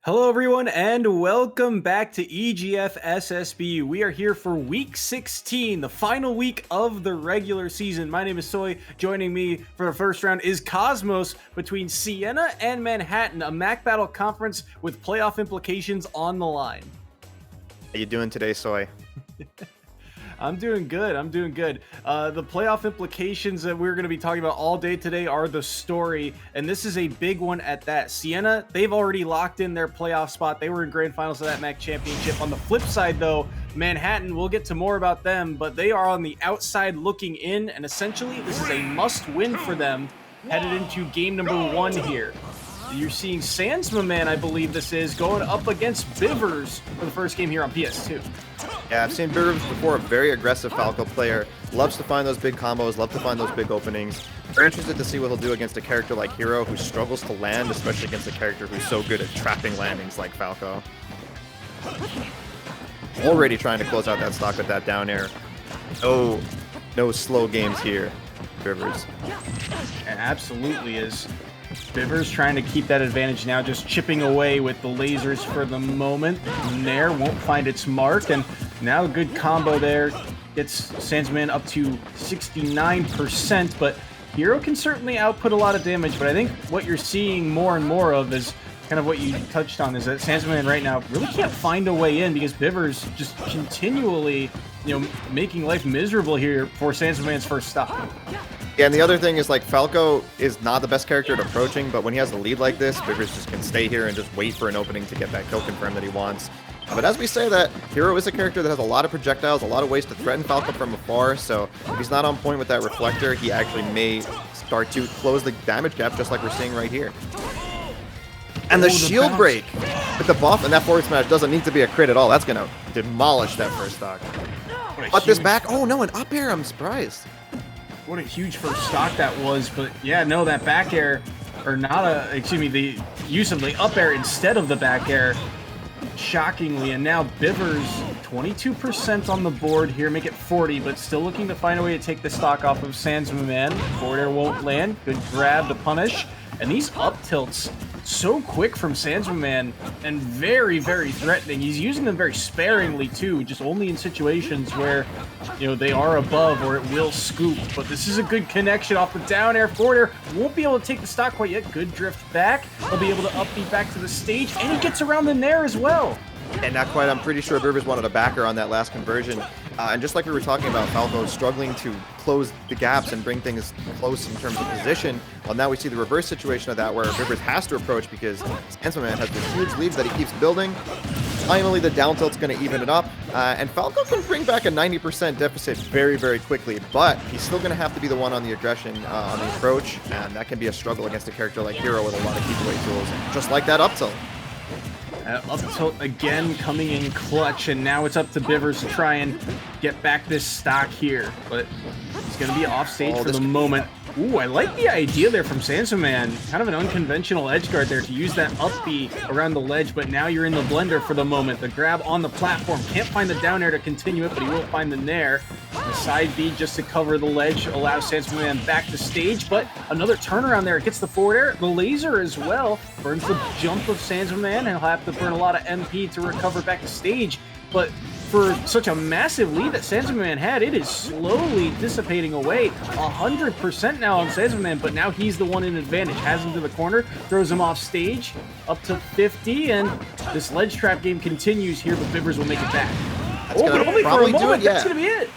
Hello, everyone, and welcome back to SSBU. We are here for week 16, the final week of the regular season. My name is Soy. Joining me for the first round is Cosmos between Siena and Manhattan, a MAC battle conference with playoff implications on the line. How you doing today, Soy? I'm doing good. The playoff implications that we're going to be talking about all day today are the story, and this is a big one at that. Siena, they've already locked in their playoff spot. They were in grand finals of that MAC championship. On the flip side, though, Manhattan, we'll get to more about them, but they are on the outside looking in, and essentially this is a must-win for them headed into game number 1 here. You're seeing Sandsman, I believe this is, going up against Bivers for the first game here on PS2. Yeah, I've seen Bivers before, a very aggressive Falco player. Loves to find those big combos, loves to find those big openings. Very interested to see what he'll do against a character like Hero, who struggles to land, especially against a character who's so good at trapping landings like Falco. Already trying to close out that stock with that down air. No slow games here, Bivers. It absolutely is. Bivers trying to keep that advantage now, just chipping away with the lasers for the moment. Nair won't find its mark, and now a good combo there gets Sandsman up to 69%, but Hero can certainly output a lot of damage, but I think what you're seeing more and more of is kind of what you touched on, is that Sandsman right now really can't find a way in because Bivers just continually, making life miserable here for Sandsman's first stop. Yeah, and the other thing is, like, Falco is not the best character at approaching, but when he has a lead like this, Bivers just can stay here and just wait for an opening to get that kill confirm that he wants. But as we say that, Hero is a character that has a lot of projectiles, a lot of ways to threaten Falco from afar, so if he's not on point with that reflector, he actually may start to close the damage gap just like we're seeing right here. And the shield break with the buff, and that forward smash doesn't need to be a crit at all. That's going to demolish that first stock. But this back, oh no, an up air, I'm surprised. What a huge first stock that was, but yeah, no, that back air, or not the use of the up air instead of the back air, shockingly, and now Bivers, 22% on the board here, make it 40, but still looking to find a way to take the stock off of Sandsman. Forward air won't land, good grab to punish, and these up tilts, so quick from Sandsman, and very, very threatening. He's using them very sparingly too, just only in situations where, they are above or it will scoop. But this is a good connection off the down air. Forward air won't be able to take the stock quite yet. Good drift back. He'll be able to upbeat back to the stage, and he gets around the Nair as well. And not quite. I'm pretty sure Bivers wanted a backer on that last conversion. And just like we were talking about, Falco struggling to close the gaps and bring things close in terms of position. Well, now we see the reverse situation of that, where Bivers has to approach because Sandsman has this huge lead that he keeps building. Finally, the down tilt's going to even it up. And Falco can bring back a 90% deficit very, very quickly. But he's still going to have to be the one on the aggression, on the approach. And that can be a struggle against a character like Hero with a lot of keep away tools. Just like that up tilt. Up tilt again, coming in clutch, and now it's up to Bivers to try and get back this stock here, but he's going to be off stage for the moment. Ooh, I like the idea there from Sandsman. Kind of an unconventional edge guard there to use that up B around the ledge, but now you're in the blender for the moment. The grab on the platform, can't find the down air to continue it, but he will find the Nair. The side B just to cover the ledge allows Sandsman back to stage, but another turnaround there. It gets the forward air, the laser as well. Burns the jump of Sandsman, and he'll have to burn a lot of MP to recover back to stage, but for such a massive lead that Sandsman had, it is slowly dissipating away. 100% now on Sandsman, but now he's the one in advantage. Has him to the corner, throws him off stage, up to 50, and this ledge trap game continues here, but Bivers will make it back. That's but only for a moment, that's going to be it.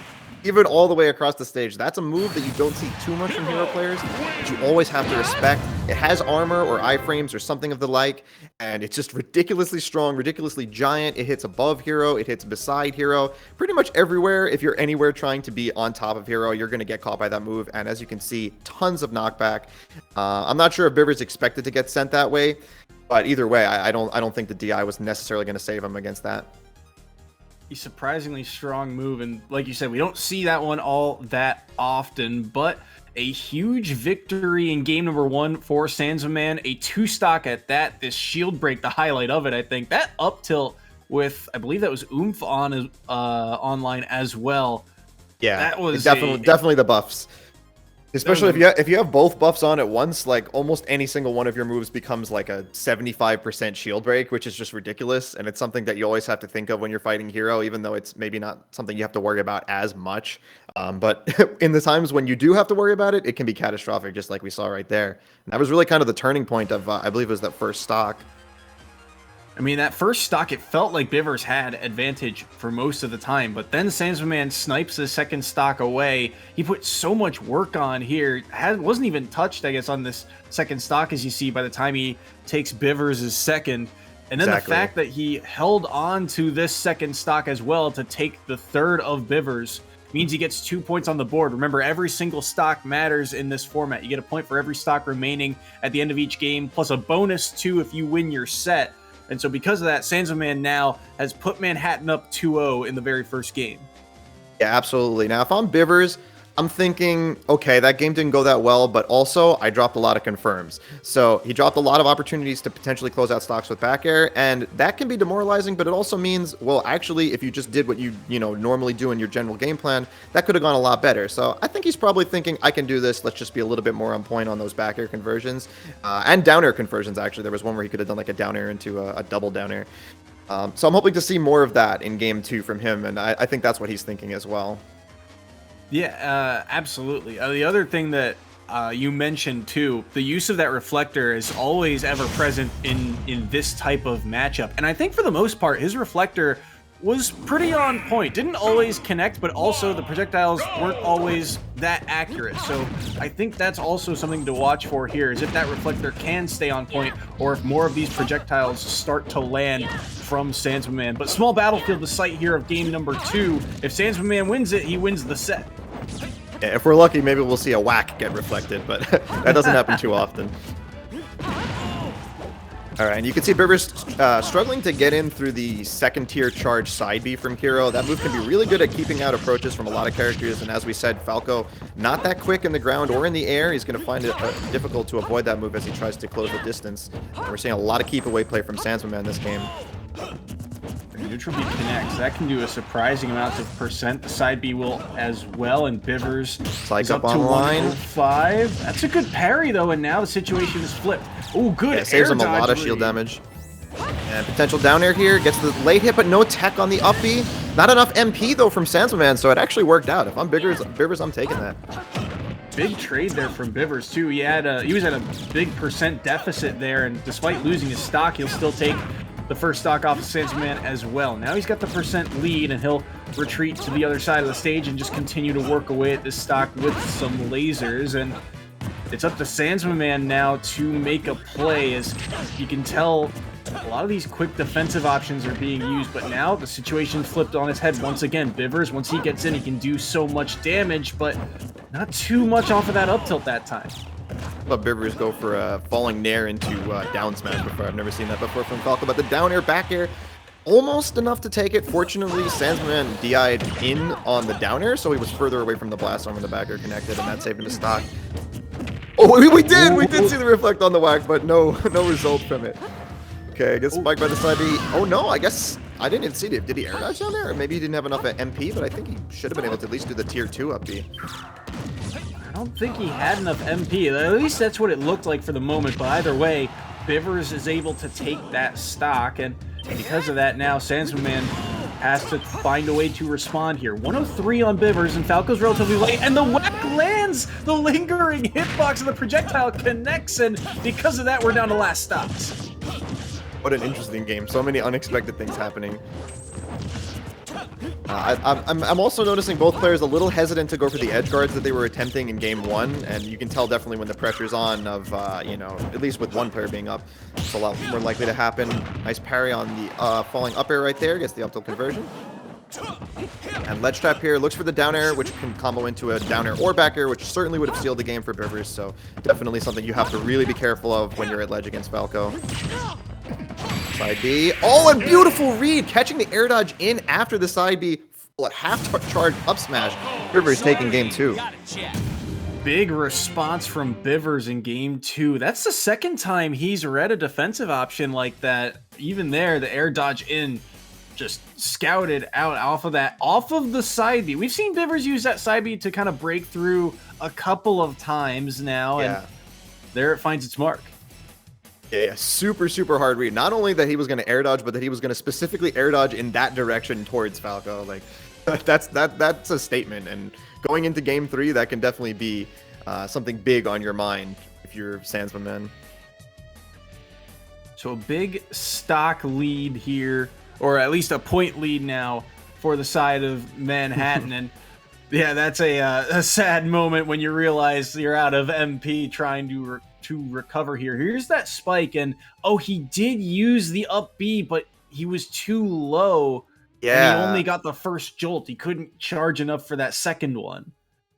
Even all the way across the stage. That's a move that you don't see too much from Hero players, but you always have to respect. It has armor or iframes or something of the like, and it's just ridiculously strong, ridiculously giant. It hits above Hero, it hits beside Hero, pretty much everywhere. If you're anywhere trying to be on top of Hero, you're going to get caught by that move, and as you can see, tons of knockback. I'm not sure if Bivers expected to get sent that way, but either way, I don't think the DI was necessarily going to save him against that. A surprisingly strong move, and like you said, we don't see that one all that often, but a huge victory in game number 1 for Sandsman, a 2-stock at that. This shield break, the highlight of it, I think. That up tilt with, I believe that was Oomph online as well. Yeah, that was definitely the buffs. Especially if you have both buffs on at once, like almost any single one of your moves becomes like a 75% shield break, which is just ridiculous. And it's something that you always have to think of when you're fighting hero, even though it's maybe not something you have to worry about as much. But in the times when you do have to worry about it, it can be catastrophic, just like we saw right there. And that was really kind of the turning point of, I believe it was that first stock. I mean, that first stock, it felt like Bivers had advantage for most of the time, but then Sandsman snipes the second stock away. He put so much work on here. Wasn't even touched, I guess, on this second stock, as you see, by the time he takes Bivers' second. And then the fact that he held on to this second stock as well to take the third of Bivers means he gets 2 points on the board. Remember, every single stock matters in this format. You get a point for every stock remaining at the end of each game, plus a bonus too if you win your set. And so because of that, Sandsman now has put Manhattan up 2-0 in the very first game. Yeah, absolutely. Now, if I'm Bivers, I'm thinking, okay, that game didn't go that well, but also I dropped a lot of confirms. So he dropped a lot of opportunities to potentially close out stocks with back air, and that can be demoralizing, but it also means, well, actually, if you just did what you normally do in your general game plan, that could have gone a lot better. So I think he's probably thinking, I can do this. Let's just be a little bit more on point on those back air conversions and down air conversions, actually. There was one where he could have done like a down air into a double down air. So I'm hoping to see more of that in game 2 from him, and I think that's what he's thinking as well. Yeah, absolutely. The other thing that you mentioned too, the use of that reflector is always ever present in this type of matchup. And I think for the most part, his reflector was pretty on point. Didn't always connect, but also the projectiles weren't always that accurate. So I think that's also something to watch for here, is if that reflector can stay on point, or if more of these projectiles start to land from Sandsman. But small battlefield, the site here of game number 2. If Sandsman wins it, he wins the set. Yeah, if we're lucky, maybe we'll see a whack get reflected, but that doesn't happen too often. All right, and you can see Bivers struggling to get in through the second tier charge side B from Hero. That move can be really good at keeping out approaches from a lot of characters, and as we said, Falco not that quick in the ground or in the air. He's going to find it difficult to avoid that move as he tries to close the distance. And we're seeing a lot of keep away play from Sandsman in this game. Neutral B connects. That can do a surprising amount of percent. The side B will as well, and Bivers is up to 105. That's a good parry, though, and now the situation is flipped. Oh, good. Yeah, saves him a lot of shield damage. And potential down air here. Gets the late hit, but no tech on the up B. Not enough MP, though, from Sandsman, so it actually worked out. If I'm Bivers, I'm taking that. Big trade there from Bivers, too. He was at a big percent deficit there, and despite losing his stock, he'll still take the first stock off of Sandsman as well. Now he's got the percent lead, and he'll retreat to the other side of the stage and just continue to work away at this stock with some lasers. And it's up to Sandsman now to make a play. As you can tell, a lot of these quick defensive options are being used, but now the situation flipped on its head once again. Bivers, once he gets in, he can do so much damage, but not too much off of that up tilt that time. But Bivers go for a falling nair into down smash before. I've never seen that before from Falco, but the down air, back air, almost enough to take it. Fortunately, Sandsman DI'd in on the down air, so he was further away from the blast arm when the back air connected, and that saved him his stock. Oh, we did see the reflect on the whack, but no result from it. Okay, gets spiked by the side B. Oh no, I guess I didn't even see it. Did he air dodge down there? Or maybe he didn't have enough MP, but I think he should have been able to at least do the tier 2 up B. I don't think he had enough MP. At least that's what it looked like for the moment, but either way, Bivers is able to take that stock, and because of that, now Sandsman has to find a way to respond here. 103 on Bivers, and Falco's relatively late, and the whack lands! The lingering hitbox of the projectile connects, and because of that, we're down to last stocks. What an interesting game. So many unexpected things happening. I'm also noticing both players a little hesitant to go for the edge guards that they were attempting in game 1, and you can tell definitely when the pressure's on of, at least with one player being up, it's a lot more likely to happen. Nice parry on the falling up air right there, gets the up tilt conversion. And ledge trap here, looks for the down air, which can combo into a down air or back air, which certainly would have sealed the game for Bivers, so definitely something you have to really be careful of when you're at ledge against Falco. Side B. Oh, and beautiful read, catching the air dodge in after the side B. Half charge up smash. Bivers taking game 2. Big response from Bivers in game 2. That's the second time he's read a defensive option like that. Even there, the air dodge in just scouted out off of the side B. We've seen Bivers use that side B to kind of break through a couple of times now, and there it finds its mark. Yeah, super, super hard read. Not only that he was going to air dodge, but that he was going to specifically air dodge in that direction towards Falco. Like, that's a statement. And going into game 3, that can definitely be something big on your mind if you're Sandsman Man. So a big stock lead here, or at least a point lead now for the side of Manhattan. And yeah, that's a sad moment when you realize you're out of MP trying to recover here. Here's that spike, and oh, he did use the up B, but he was too low. Yeah. And he only got the first jolt. He couldn't charge enough for that second one.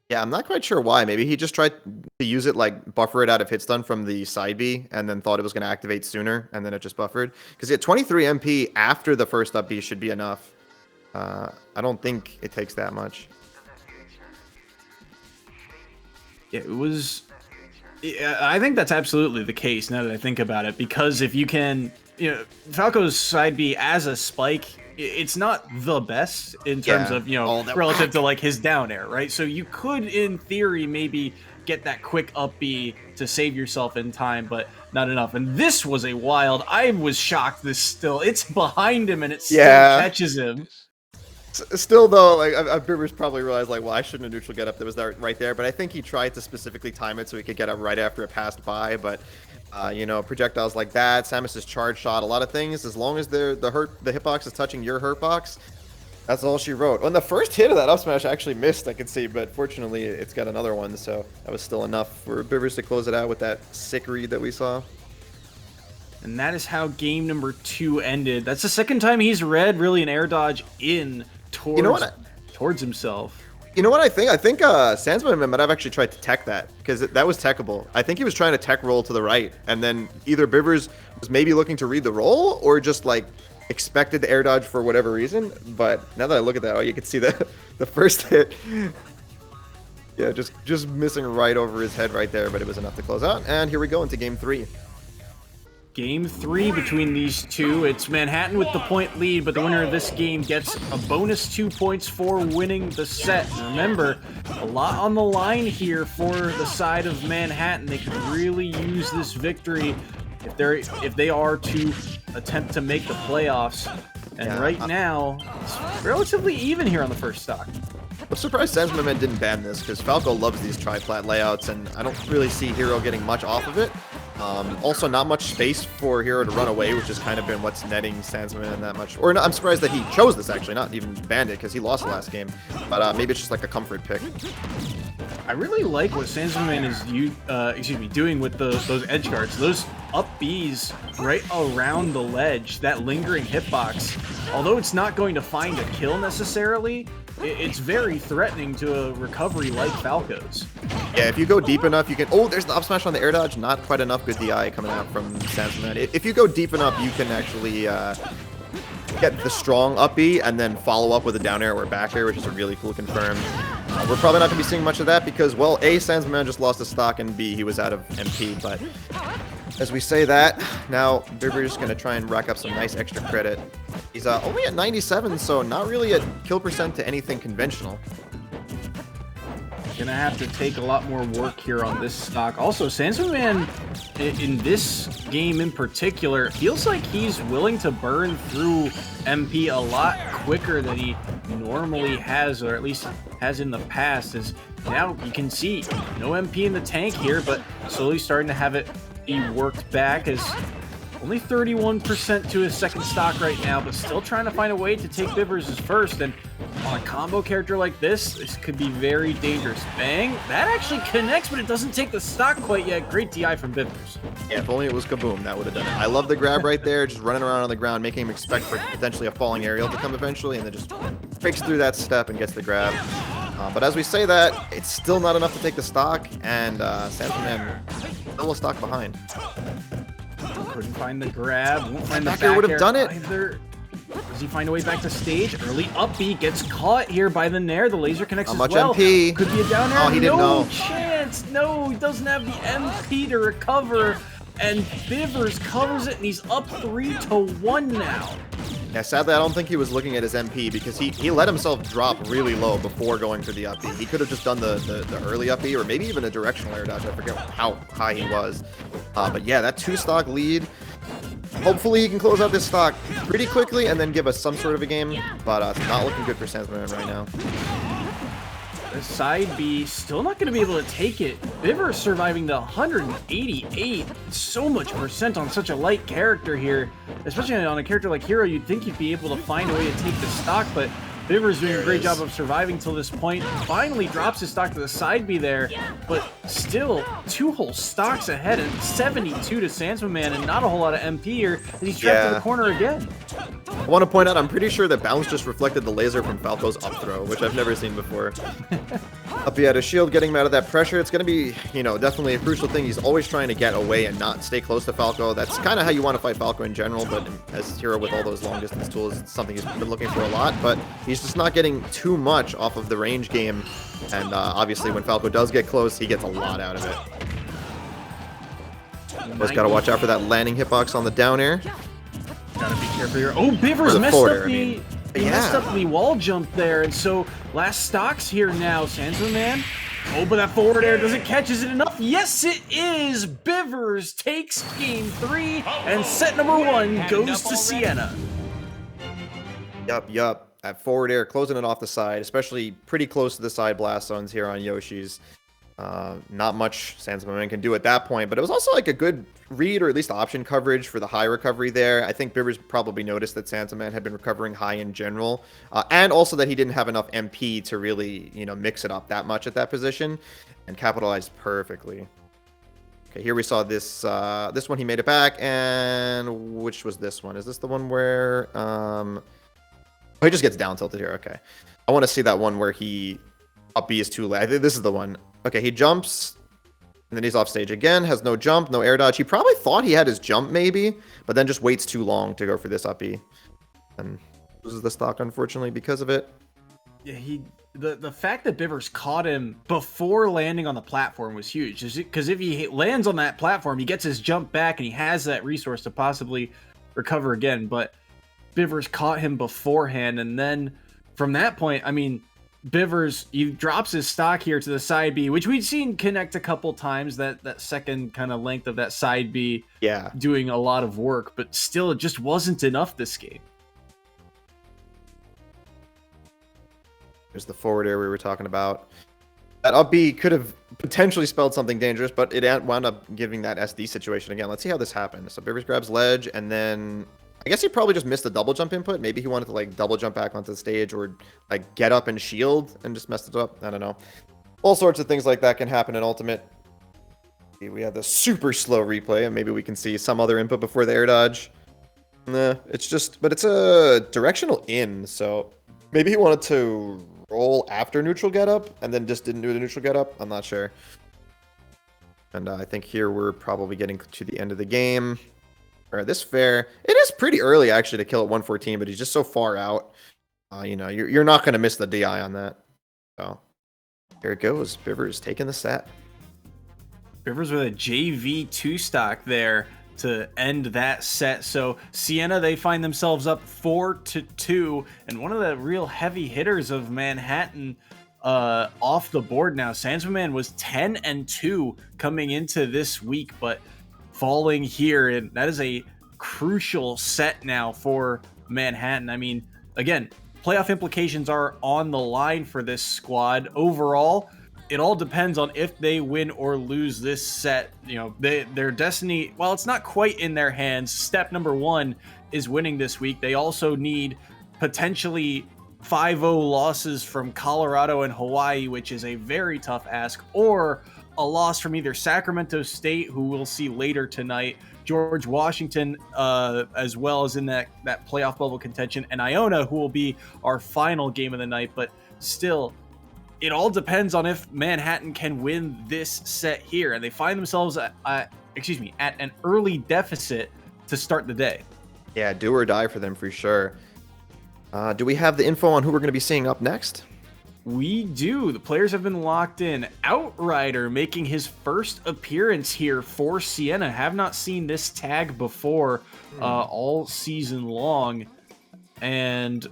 Yeah, I'm not quite sure why. Maybe he just tried to use it, like buffer it out of hit stun from the side B, and then thought it was going to activate sooner, and then it just buffered. Because yeah, 23 MP after the first up B should be enough. I don't think it takes that much. Yeah, it was. I think that's absolutely the case now that I think about it, because if you can, Falco's side B as a spike, it's not the best in terms of, relative to like his down air, right? So you could, in theory, maybe get that quick up B to save yourself in time, but not enough. And this was a wild. I was shocked. It's behind him and it still catches him. Still, though, like Bivers probably realized, like, well, I shouldn't have neutral get up that was right there, but I think he tried to specifically time it so he could get up right after it passed by. But projectiles like that, Samus's charge shot, a lot of things, as long as the hitbox is touching your hurt box, that's all she wrote. When the first hit of that up smash actually missed, I could see, but fortunately it's got another one, so that was still enough for Bivers to close it out with that sick read that we saw. And that is how game number 2 ended. That's the second time he's read really an air dodge in towards himself. You know what I think? I think Sandsman might have actually tried to tech that, because that was techable. I think he was trying to tech roll to the right, and then either Bivers was maybe looking to read the roll, or just like expected the air dodge for whatever reason. But now that I look at that, you can see the first hit. Yeah, just missing right over his head right there, but it was enough to close out. And here we go into game 3. Game 3 between these two. It's Manhattan with the point lead, but the winner of this game gets a bonus 2 points for winning the set. Remember, a lot on the line here for the side of Manhattan. They could really use this victory if they are to attempt to make the playoffs. And right now, it's relatively even here on the first stock. I'm surprised Sandsman didn't ban this, because Falco loves these tri-plat layouts, and I don't really see Hero getting much off of it. Also, not much space for Hero to run away, which has kind of been what's netting Sandsman that much. Or no, I'm surprised that he chose this, actually, not even banned it, because he lost the last game. But maybe it's just like a comfort pick. I really like what Sandsman is doing with those edge guards. Those up Bs right around the ledge, that lingering hitbox. Although it's not going to find a kill necessarily, it's very threatening to a recovery like Falco's. Yeah, if you go deep enough, you can... Oh, there's the up smash on the air dodge. Not quite enough good DI coming out from Sandsman. If you go deep enough, you can actually get the strong up B and then follow up with a down air or back air, which is a really cool confirm. We're probably not going to be seeing much of that because, well, A, Sandsman just lost his stock, and B, he was out of MP. But as we say that, now Bivers is going to try and rack up some nice extra credit. He's only at 97, so not really a kill percent to anything conventional. Gonna have to take a lot more work here on this stock. Also, Sandsman in this game in particular feels like he's willing to burn through MP a lot quicker than he normally has, or at least has in the past. As now you can see no MP in the tank here, but slowly starting to have it be worked back, as only 31% to his second stock right now, but still trying to find a way to take Bivers' first. And on a combo character like this could be very dangerous. Bang! That actually connects, but it doesn't take the stock quite yet. Great DI from Bivers. Yeah, if only it was Kaboom, that would have done it. I love the grab right there, just running around on the ground, making him expect for potentially a falling aerial to come eventually, and then just breaks through that step and gets the grab. But as we say that, it's still not enough to take the stock, and Sandsman still a stock behind. Couldn't find the grab, won't find the back air would have done it. Either. Does he find a way back to stage? Early up B gets caught here by the Nair. The laser connects as well. MP? Could be a down air. Oh, he didn't know. No chance. No, he doesn't have the MP to recover. And Bivers covers it, and he's up 3-1 now. Yeah, sadly, I don't think he was looking at his MP because he let himself drop really low before going for the up B. He could have just done the early up B or maybe even a directional air dodge. I forget how high he was. But yeah, that 2-stock lead. Hopefully he can close out this stock pretty quickly and then give us some sort of a game. But it's not looking good for Sandsman right now. The side B still not going to be able to take it. Bivers surviving the 188, so much percent on such a light character here, especially on a character like Hero. You'd think you'd be able to find a way to take the stock, but Bivers doing a great job of surviving till this point. Finally drops his stock to the side B there, but still 2 whole stocks ahead and 72 to Sandsman Man, and not a whole lot of MP here. And he's trapped in the corner again. I want to point out, I'm pretty sure that bounce just reflected the laser from Falco's up throw, which I've never seen before. Up he had a shield, getting him out of that pressure. It's going to be, definitely a crucial thing. He's always trying to get away and not stay close to Falco. That's kind of how you want to fight Falco in general, but as Hero with all those long distance tools, it's something he's been looking for a lot, but he's just not getting too much off of the range game. And obviously when Falco does get close, he gets a lot out of it. Just got to watch out for that landing hitbox on the down air. Gotta be careful here. Oh, Bivers messed up the wall jump there, and so last stocks here now. Sandsman Man. Oh, but that forward air doesn't catch. Is it enough? Yes, it is. Bivers takes game 3, and set number 1 goes to Siena. Yup. That forward air closing it off the side, especially pretty close to the side blast zones here on Yoshi's. Not much Sandsman Man can do at that point, but it was also like a good read or at least option coverage for the high recovery there. I think Bivers probably noticed that Sandsman Man had been recovering high in general, and also that he didn't have enough MP to really, mix it up that much at that position, and capitalized perfectly. Okay, here we saw this this one he made it back, and which was this one? Is this the one where oh, he just gets down tilted here? Okay, I want to see that one where he up B is too late. I think this is the one. Okay, he jumps, and then he's off stage again, has no jump, no air dodge. He probably thought he had his jump, maybe, but then just waits too long to go for this up B. And loses the stock, unfortunately, because of it. Yeah, the fact that Bivers caught him before landing on the platform was huge. Because if he lands on that platform, he gets his jump back, and he has that resource to possibly recover again. But Bivers caught him beforehand, and then from that point, I mean, Bivers, he drops his stock here to the side B, which we've seen connect a couple times, that second kind of length of that side B doing a lot of work, but still it just wasn't enough this game. There's the forward air we were talking about. That up B could have potentially spelled something dangerous, but it wound up giving that SD situation again. Let's see how this happens. So Bivers grabs ledge, and then I guess he probably just missed the double jump input. Maybe he wanted to like double jump back onto the stage or like get up and shield and just messed it up. I don't know. All sorts of things like that can happen in Ultimate. We have the super slow replay, and maybe we can see some other input before the air dodge. Nah, it's just, but it's a directional in, so maybe he wanted to roll after neutral get up and then just didn't do the neutral get up. I'm not sure. And I think here we're probably getting to the end of the game. This fair, it is pretty early actually to kill at 114, but he's just so far out. You're not going to miss the DI on that. So here it goes. Bivers taking the set. Bivers with a JV 2-stock there to end that set. So Siena, they find themselves up 4-2, and one of the real heavy hitters of Manhattan off the board now. Sandsman Man was 10-2 coming into this week, but falling here, and that is a crucial set now for Manhattan. I mean, again, playoff implications are on the line for this squad. Overall, it all depends on if they win or lose this set. Their destiny, while it's not quite in their hands, step number 1 is winning this week. They also need potentially 5-0 losses from Colorado and Hawaii, which is a very tough ask, or a loss from either Sacramento State, who we'll see later tonight, George Washington, as well as in that playoff bubble contention, and Iona, who will be our final game of the night. But still, it all depends on if Manhattan can win this set here, and they find themselves at an early deficit to start the day. Yeah, do or die for them for sure. Do we have the info on who we're going to be seeing up next? We do. The players have been locked in. Outrider making his first appearance here for Siena. Have not seen this tag before all season long. And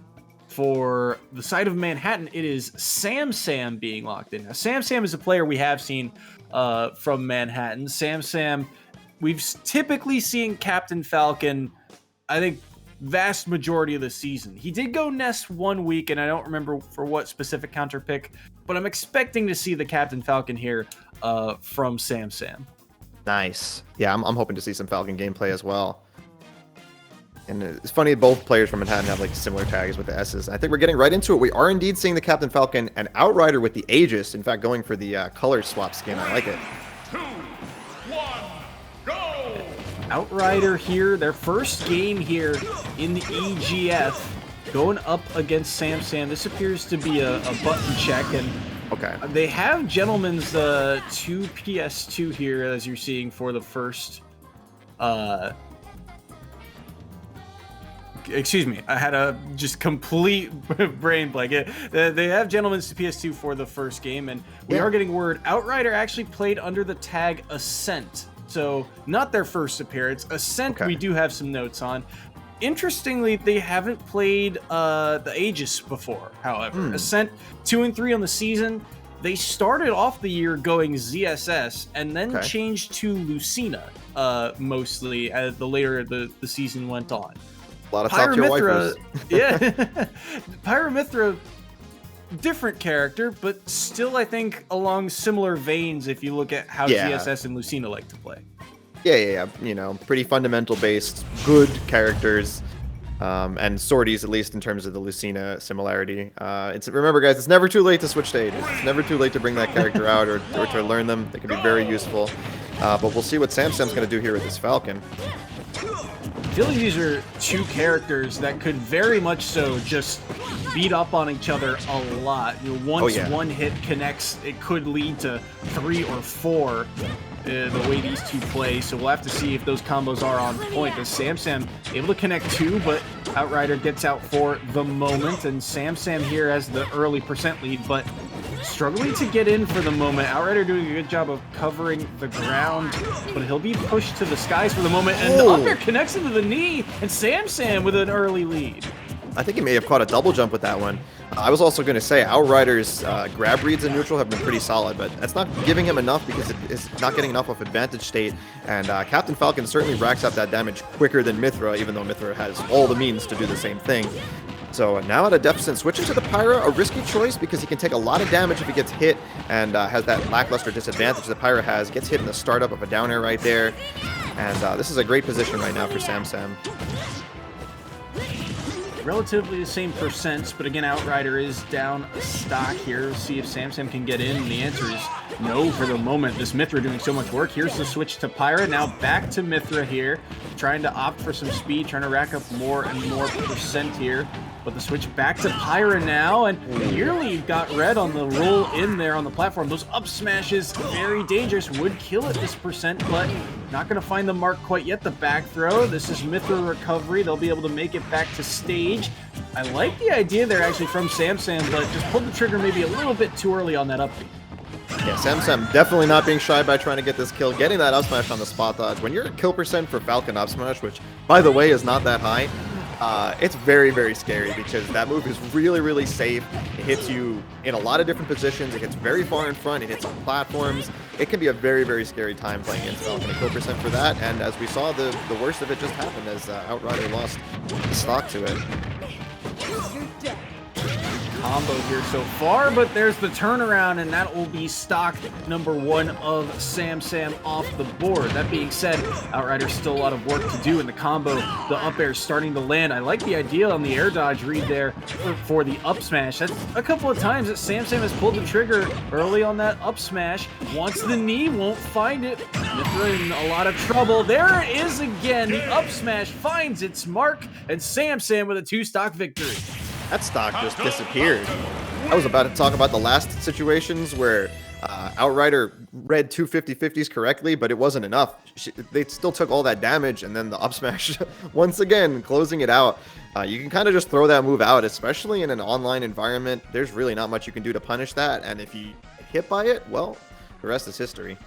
for the side of Manhattan, it is Sam being locked in. Now, Sam is a player we have seen from Manhattan. Sam, we've typically seen Captain Falcon, I think, vast majority of the season. He did go Nest 1 week, and I don't remember for what specific counter pick, but I'm expecting to see the Captain Falcon here from Sam. Nice. Yeah, I'm hoping to see some Falcon gameplay as well. And it's funny, both players from Manhattan have like similar tags with the S's. I think we're getting right into it. We are indeed seeing the Captain Falcon and Outrider with the Aegis. In fact, going for the color swap skin. I like it. 2, 1, go! Outrider here, their first game here in the EGF, going up against Sam. This appears to be a button check, and okay, they have Gentleman's 2 PS2 here, as you're seeing for the first. Excuse me, I had a just complete brain blank. They have Gentleman's PS2 for the first game, and we are getting word Outrider actually played under the tag Ascent. So not their first appearance. Ascent, we do have some notes on. Interestingly, they haven't played the Aegis before, however. Ascent 2 and 3 on the season. They started off the year going ZSS and then changed to Lucina, mostly as the later the season went on. A lot of top tier wipers. Yeah. Pyramithra, different character, but still, I think, along similar veins if you look at how ZSS and Lucina like to play. Yeah. You know, pretty fundamental based, good characters, and sorties, at least in terms of the Lucina similarity. Remember, guys, it's never too late to switch to Aegis. It's never too late to bring that character out or to learn them. They can be very useful. But we'll see what Sam's going to do here with this Falcon. I feel like these are two characters that could very much so just beat up on each other a lot. You know, once one hit connects, it could lead to 3 or 4 the way these two play. So we'll have to see if those combos are on point. As Sam able to connect 2, but Outrider gets out for the moment, and Sam here has the early percent lead, but struggling to get in for the moment. Outrider doing a good job of covering the ground, but he'll be pushed to the skies for the moment, and the up air connects into the knee, and Sam with an early lead. I think he may have caught a double jump with that one. I was also going to say Outrider's grab reads in neutral have been pretty solid, but that's not giving him enough because it is not getting enough of advantage state, and Captain Falcon certainly racks up that damage quicker than Mithra, even though Mithra has all the means to do the same thing. So now at a deficit, switching to the Pyra, a risky choice because he can take a lot of damage if he gets hit and has that lackluster disadvantage that Pyra has. Gets hit in the startup of a down air right there. And this is a great position right now for Sam. Relatively the same percents, but again, Outrider is down a stock here. We'll see if Sam can get in, and the answer is no for the moment. This Mithra doing so much work. Here's the switch to Pyra. Now back to Mithra here, trying to opt for some speed, trying to rack up more and more percent here. But the switch back to Pyra now, and nearly got red on the roll in there on the platform. Those up smashes, very dangerous, would kill at this percent, but not going to find the mark quite yet. The back throw, this is Mithra recovery. They'll be able to make it back to stage. I like the idea there actually from Sam, but just pulled the trigger maybe a little bit too early on that upbeat. Yeah, Sam definitely not being shy by trying to get this kill, getting that up smash on the spot dodge. When you're at kill percent for Falcon up smash, which by the way is not that high, it's very, very scary because that move is really, really safe. It hits you in a lot of different positions. It hits very far in front. It hits on platforms. It can be a very, very scary time playing against Falcon. Kill percent for that, and as we saw, the worst of it just happened as Outrider lost the stock to it. Combo here so far, but there's the turnaround, and that will be stock number 1 of Sam off the board. That being said, Outrider's still a lot of work to do in the combo. The up air starting to land. I like the idea on the air dodge read there for the up smash. That's a couple of times that Sam has pulled the trigger early on that up smash. Wants the knee, won't find it. Mithra in a lot of trouble. There it is again. The up smash finds its mark, and Sam with a 2-stock victory. That stock just disappeared. I was about to talk about the last situations where Outrider read 2 50-50s correctly, but it wasn't enough. They still took all that damage, and then the up smash, once again, closing it out. You can kind of just throw that move out, especially in an online environment. There's really not much you can do to punish that, and if you get hit by it, well, the rest is history.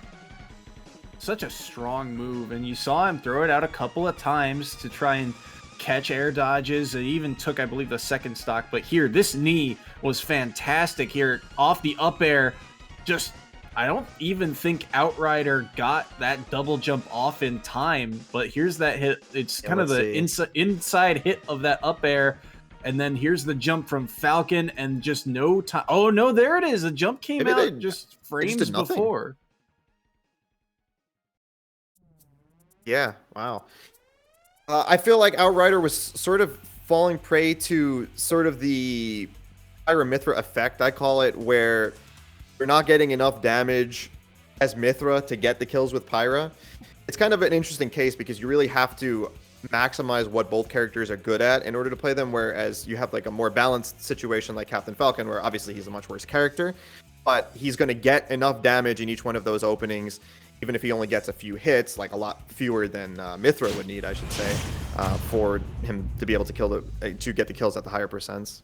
Such a strong move, and you saw him throw it out a couple of times to try and catch air dodges. It even took, I believe, the second stock. But here, this knee was fantastic here. Off the up air, just, I don't even think Outrider got that double jump off in time. But here's that hit. It's kind of the inside hit of that up air. And then here's the jump from Falcon, and just no time. Oh, no, there it is. The jump came out just frames before. Yeah, wow. I feel like Outrider was sort of falling prey to sort of the Pyra Mithra effect, I call it, where you're not getting enough damage as Mithra to get the kills with Pyra. It's kind of an interesting case because you really have to maximize what both characters are good at in order to play them, whereas you have like a more balanced situation like Captain Falcon, where obviously he's a much worse character, but he's going to get enough damage in each one of those openings, even if he only gets a few hits, like a lot fewer than Mithra would need, I should say, for him to be able to get the kills at the higher percents.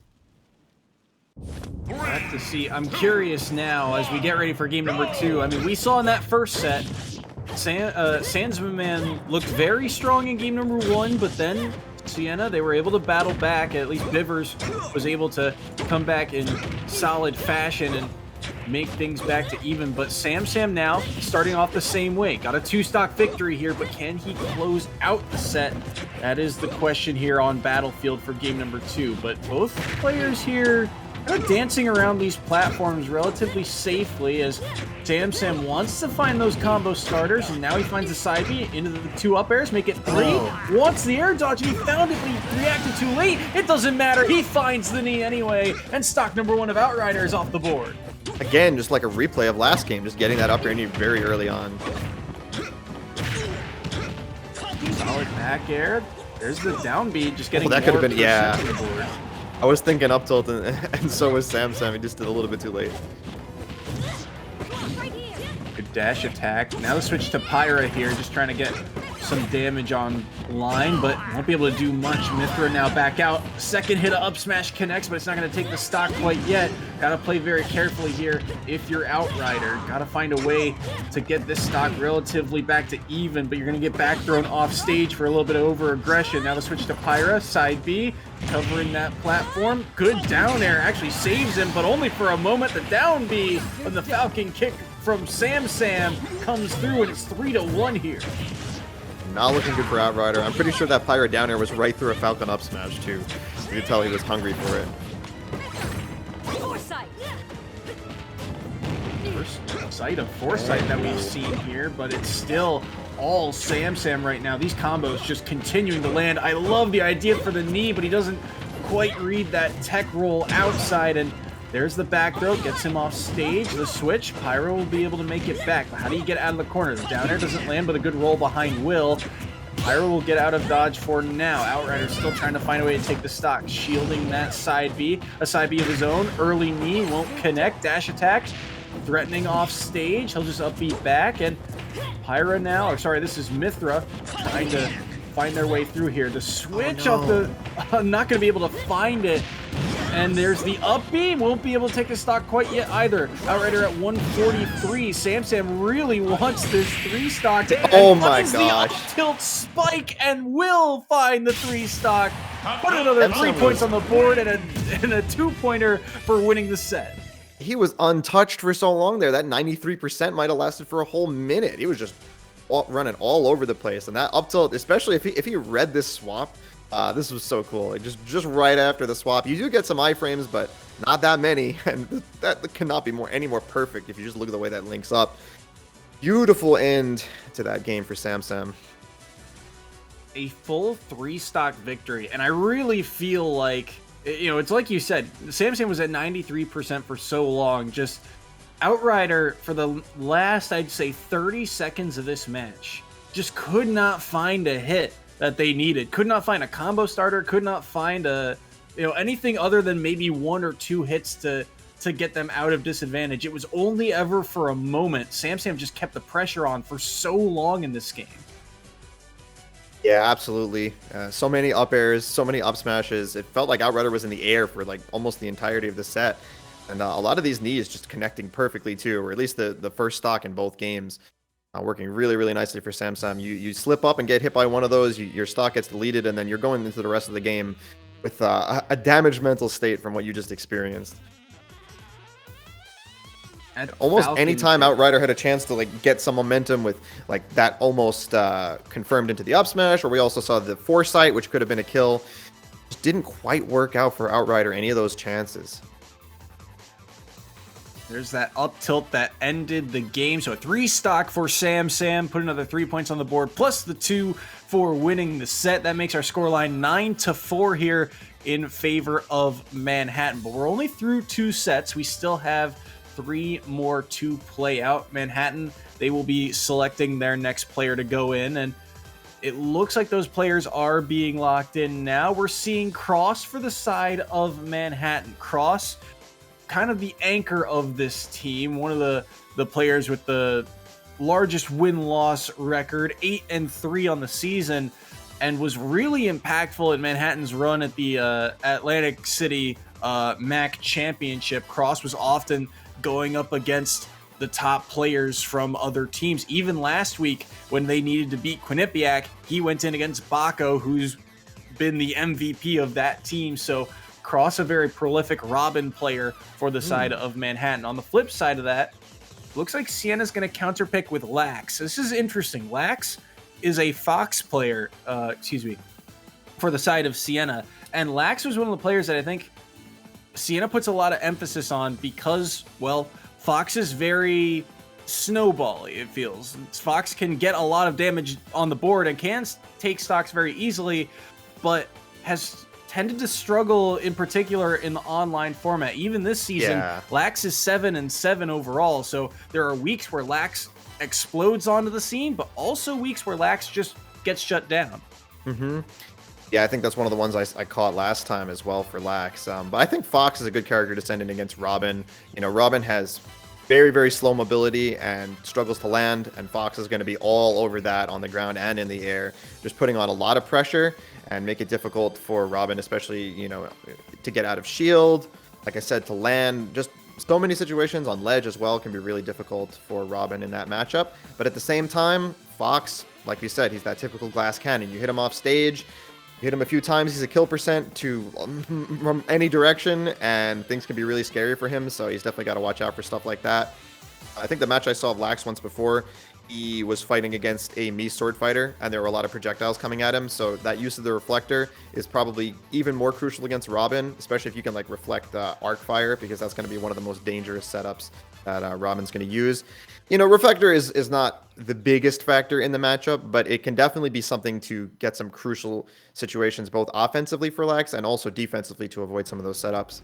We'll have to see. I'm curious now as we get ready for game number 2. I mean, we saw in that first set, Sandsman looked very strong in game number 1, but then Siena, they were able to battle back. At least Bivers was able to come back in solid fashion and make things back to even. But Sam now starting off the same way. Got a 2-stock victory here, but can he close out the set? That is the question here on Battlefield for game number 2. But both players here kind of dancing around these platforms relatively safely, as Sam wants to find those combo starters, and now he finds the side B into the 2 up airs, make it 3. Wants the air dodge, and he found it, but he reacted too late. It doesn't matter. He finds the knee anyway, and stock number 1 of Outrider is off the board. Again, just like a replay of last game, just getting that up air knee very early on. Solid back air. There's the down B, just getting that could have been, yeah. on the board. I was thinking up tilt, and so was Sam. He just did a little bit too late. Good dash attack. Now the switch to Pyra here, just trying to get some damage on line, but won't be able to do much. Mithra now back out. Second hit of up smash connects, but it's not going to take the stock quite yet. Got to play very carefully here if you're Outrider. Got to find a way to get this stock relatively back to even, but you're going to get back thrown off stage for a little bit of over aggression. Now the switch to Pyra, side B, covering that platform. Good down air, actually saves him, but only for a moment. The down B and the Falcon kick from Sam comes through, and it's 3-1 here. Not looking good for Outrider. I'm pretty sure that Pyra down air was right through a Falcon up smash too. You could tell he was hungry for it. First sight of foresight that we've seen here, but it's still all Sam right now. These combos just continuing to land. I love the idea for the knee, but he doesn't quite read that tech roll outside, and there's the back throw, gets him off stage. The switch, Pyra will be able to make it back. But how do you get out of the corner? The down air doesn't land, but a good roll behind Will. Pyra will get out of dodge for now. Outrider's still trying to find a way to take the stock, shielding that side B. A side B of his own. Early knee won't connect. Dash attack, threatening off stage. He'll just up B back, and Pyra now, or sorry, this is Mithra, trying to find their way through here. The switch off the, not going to be able to find it. And there's the up B, won't be able to take the stock quite yet either. Outrider at 143. Sam really wants this 3 stock. Oh my gosh. The up tilt spike and will find the 3 stock. Put another 3 points on the board and a 2-pointer for winning the set. He was untouched for so long there. That 93% might have lasted for a whole minute. He was just running all over the place. And that up tilt, especially if he read this swap, this was so cool. Like just right after the swap, you do get some iframes, but not that many, and that cannot be any more perfect if you just look at the way that links up. Beautiful end to that game for Sam. A full 3-stock victory, and I really feel like, you know, it's like you said, Sam was at 93% for so long. Just Outrider for the last, I'd say, 30 seconds of this match, just could not find a hit that they needed. Could not find a combo starter, could not find anything other than maybe 1 or 2 hits to get them out of disadvantage. It was only ever for a moment. Sam just kept the pressure on for so long in this game. Yeah, absolutely. So many up airs, so many up smashes. It felt like Outrider was in the air for like almost the entirety of the set. And a lot of these knees just connecting perfectly too, or at least the first stock in both games. Working really, really nicely for Samsung. You slip up and get hit by one of those, your stock gets deleted, and then you're going into the rest of the game with a damaged mental state from what you just experienced. Almost any time Outrider had a chance to like get some momentum with like that almost confirmed into the up smash, or we also saw the foresight, which could have been a kill. Just didn't quite work out for Outrider any of those chances. There's that up tilt that ended the game. So a 3 stock for Sam. Sam put another 3 points on the board, plus the 2 for winning the set. That makes our scoreline 9-4 here in favor of Manhattan. But we're only through 2 sets. We still have 3 more to play out. Manhattan, they will be selecting their next player to go in, and it looks like those players are being locked in now. We're seeing Cross for the side of Manhattan. Cross, kind of the anchor of this team, one of the players with the largest win-loss record, 8-3 on the season, and was really impactful in Manhattan's run at the Atlantic City MAC Championship. Cross was often going up against the top players from other teams. Even last week, when they needed to beat Quinnipiac, he went in against Baco, who's been the MVP of that team. So Cross, a very prolific Robin player for the side of Manhattan. On the flip side of that, looks like Siena's going to counterpick with Lax. This is interesting. Lax is a Fox player, for the side of Siena. And Lax was one of the players that I think Siena puts a lot of emphasis on because, well, Fox is very snowbally, it feels. Fox can get a lot of damage on the board and can take stocks very easily, but has tended to struggle in particular in the online format. Even this season, Lax is 7-7 overall, so there are weeks where Lax explodes onto the scene, but also weeks where Lax just gets shut down. Yeah, I think that's one of the ones I caught last time as well for Lax. But I think Fox is a good character to send in against Robin. You know, Robin has very, very slow mobility and struggles to land, and Fox is going to be all over that on the ground and in the air, just putting on a lot of pressure and make it difficult for Robin, especially, you know, to get out of shield. Like I said, to land, just so many situations on ledge as well can be really difficult for Robin in that matchup. But at the same time, Fox, like you said, he's that typical glass cannon. You hit him off stage, you hit him a few times, he's a kill percent from any direction, and things can be really scary for him, so he's definitely got to watch out for stuff like that. I think the match I saw of Lax once before, he was fighting against a Mii sword fighter, and there were a lot of projectiles coming at him, so that use of the reflector is probably even more crucial against Robin, especially if you can like reflect arc fire, because that's going to be one of the most dangerous setups that Robin's going to use. You know, reflector is not the biggest factor in the matchup, but it can definitely be something to get some crucial situations, both offensively for Lax and also defensively to avoid some of those setups.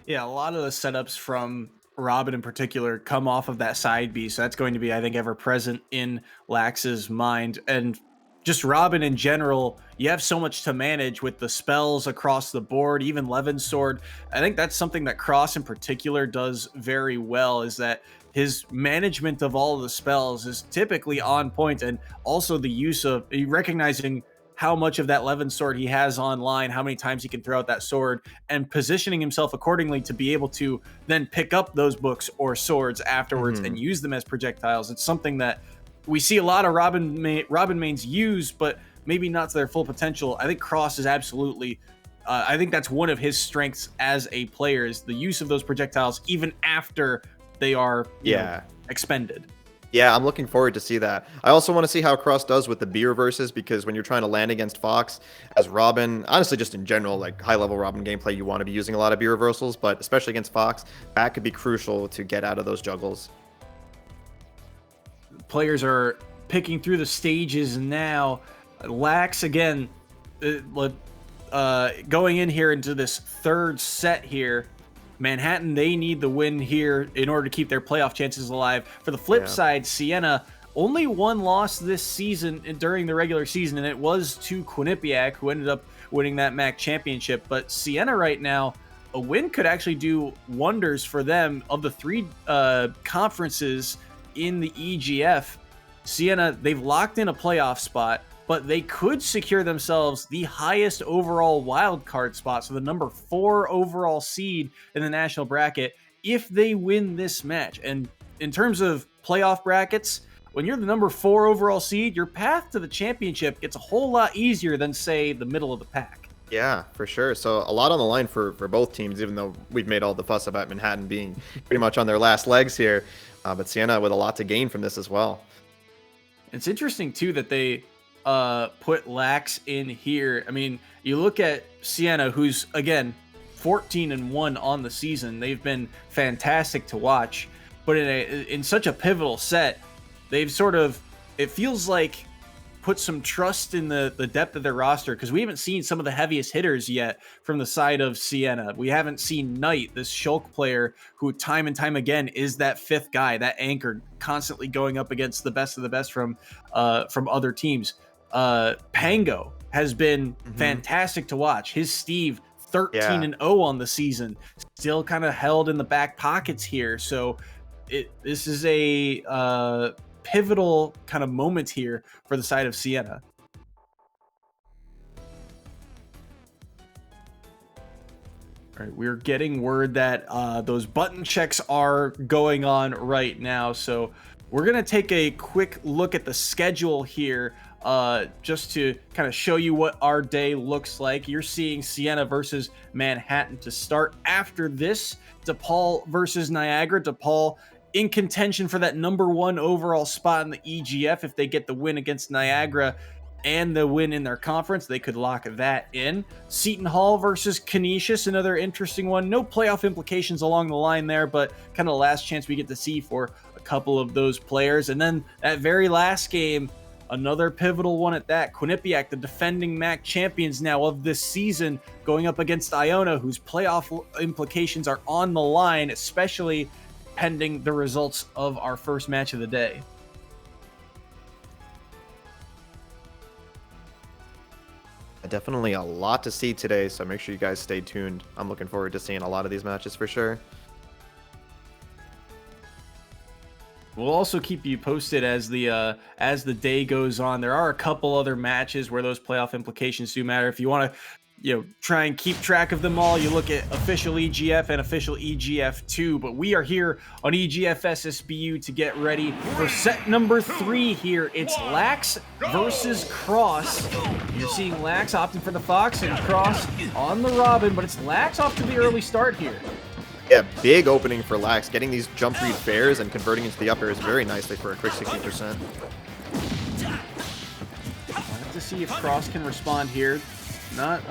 Yeah, a lot of the setups from Robin in particular come off of that side B, so that's going to be, I think, ever present in Lax's mind. And just Robin in general, you have so much to manage with the spells across the board, even Levin's sword. I think that's something that Cross in particular does very well, is that his management of all of the spells is typically on point, and also the use of recognizing how much of that Levin sword he has online, how many times he can throw out that sword, and positioning himself accordingly to be able to then pick up those books or swords afterwards and use them as projectiles. It's something that we see a lot of Robin mains use, but maybe not to their full potential. I think Cross is absolutely, I think that's one of his strengths as a player, is the use of those projectiles even after they are you know, expended. Yeah, I'm looking forward to see that. I also want to see how Cross does with the B reverses, because when you're trying to land against Fox as Robin, honestly, just in general, like high-level Robin gameplay, you want to be using a lot of B reversals, but especially against Fox, that could be crucial to get out of those juggles. Players are picking through the stages now. Lax, again, going in here into this third set here. Manhattan, they need the win here in order to keep their playoff chances alive. For the flip side, Siena, only one loss this season during the regular season, and it was to Quinnipiac, who ended up winning that MAC championship. But Siena right now, a win could actually do wonders for them. Of the 3 conferences in the EGF, Siena, they've locked in a playoff spot, but they could secure themselves the highest overall wildcard spot, so the number 4 overall seed in the national bracket, if they win this match. And in terms of playoff brackets, when you're the number 4 overall seed, your path to the championship gets a whole lot easier than, say, the middle of the pack. Yeah, for sure. So a lot on the line for both teams, even though we've made all the fuss about Manhattan being pretty much on their last legs here. But Siena with a lot to gain from this as well. It's interesting, too, that they put Lax in here. I mean, you look at Siena, who's, again, 14-1 on the season. They've been fantastic to watch. But in such a pivotal set, they've sort of, it feels like, put some trust in the depth of their roster, because we haven't seen some of the heaviest hitters yet from the side of Siena. We haven't seen Knight, this Shulk player, who time and time again is that 5th guy, that anchor, constantly going up against the best of the best from other teams. Pango has been fantastic to watch. His Steve, 13-0 on the season, still kind of held in the back pockets here. So this is a pivotal kind of moment here for the side of Siena. All right, we're getting word that those button checks are going on right now. So we're going to take a quick look at the schedule here just to kind of show you what our day looks like. You're seeing Siena versus Manhattan to start. After this, DePaul versus Niagara. DePaul in contention for that number 1 overall spot in the EGF. If they get the win against Niagara and the win in their conference, they could lock that in. Seton Hall versus Canisius, another interesting one. No playoff implications along the line there, but kind of the last chance we get to see for a couple of those players. And then that very last game, another pivotal one at that. Quinnipiac, the defending MAC champions now of this season, going up against Iona, whose playoff implications are on the line, especially pending the results of our first match of the day. Definitely a lot to see today, so make sure you guys stay tuned. I'm looking forward to seeing a lot of these matches for sure. We'll also keep you posted as the day goes on. There are a couple other matches where those playoff implications do matter. If you want to try and keep track of them all, you look at official EGF and official EGF2, but we are here on EGF SSBU to get ready for set number 3 here. It's Lax versus Cross. You're seeing Lax opting for the Fox and Cross on the Robin, but it's Lax off to the early start here. Yeah, big opening for Lax. Getting these jump read fairs and converting into the up airs very nicely for a quick 60%. We'll have to see if Cross can respond here. Not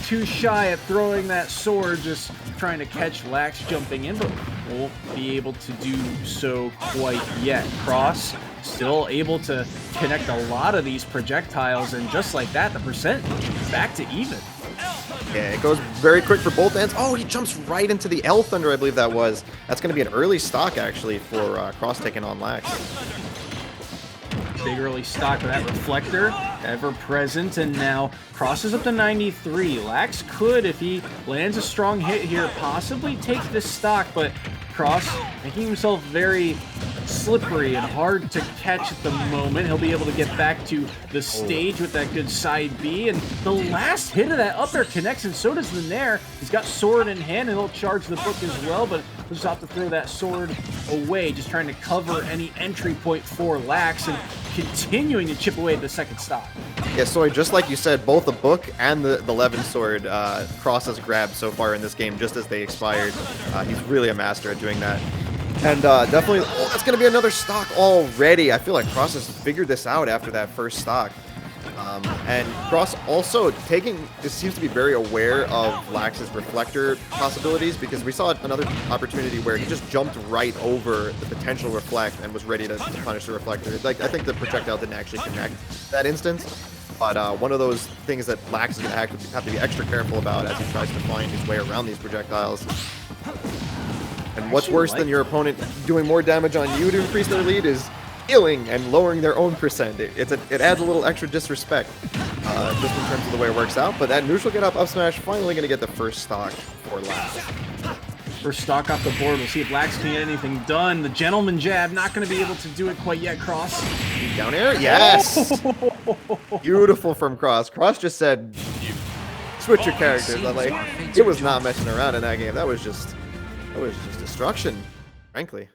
too shy at throwing that sword, just trying to catch Lax jumping in, but won't be able to do so quite yet. Cross still able to connect a lot of these projectiles, and just like that, the percent back to even. Yeah, it goes very quick for both ends. Oh, he jumps right into the L Thunder, I believe that was. That's going to be an early stock, actually, for Cross taking on Lax. Big early stock with that reflector, ever present, and now Cross is up to 93. Lax could, if he lands a strong hit here, possibly take this stock, but Cross making himself very slippery and hard to catch at the moment. He'll be able to get back to the stage with that good side B, and the last hit of that up air connects, and so does the Nair. He's got sword in hand, and he'll charge the book as well, but he'll just have to throw that sword away, just trying to cover any entry point for Lax, and continuing to chip away at the second stop. Yeah, Soy, just like you said, both the book and the Levin sword Cross has grabbed so far in this game just as they expired. He's really a master at doing that. And definitely, that's going to be another stock already. I feel like Cross has figured this out after that first stock. And Cross also seems to be very aware of Lax's reflector possibilities, because we saw another opportunity where he just jumped right over the potential reflect and was ready to punish the reflector. Like, I think the projectile didn't actually connect that instance, but one of those things that Lax is going to have to be extra careful about as he tries to find his way around these projectiles. And what's worse than your opponent doing more damage on you to increase their lead is healing and lowering their own percent. It adds a little extra disrespect just in terms of the way it works out. But that neutral get up smash finally going to get the first stock for Lax. First stock off the board. We'll see if Lax can get anything done. The gentleman jab, not going to be able to do it quite yet. Cross. Down air? Yes! Beautiful from Cross. Cross just said, switch your characters. Like, it was not messing around in that game. That was just destruction, frankly.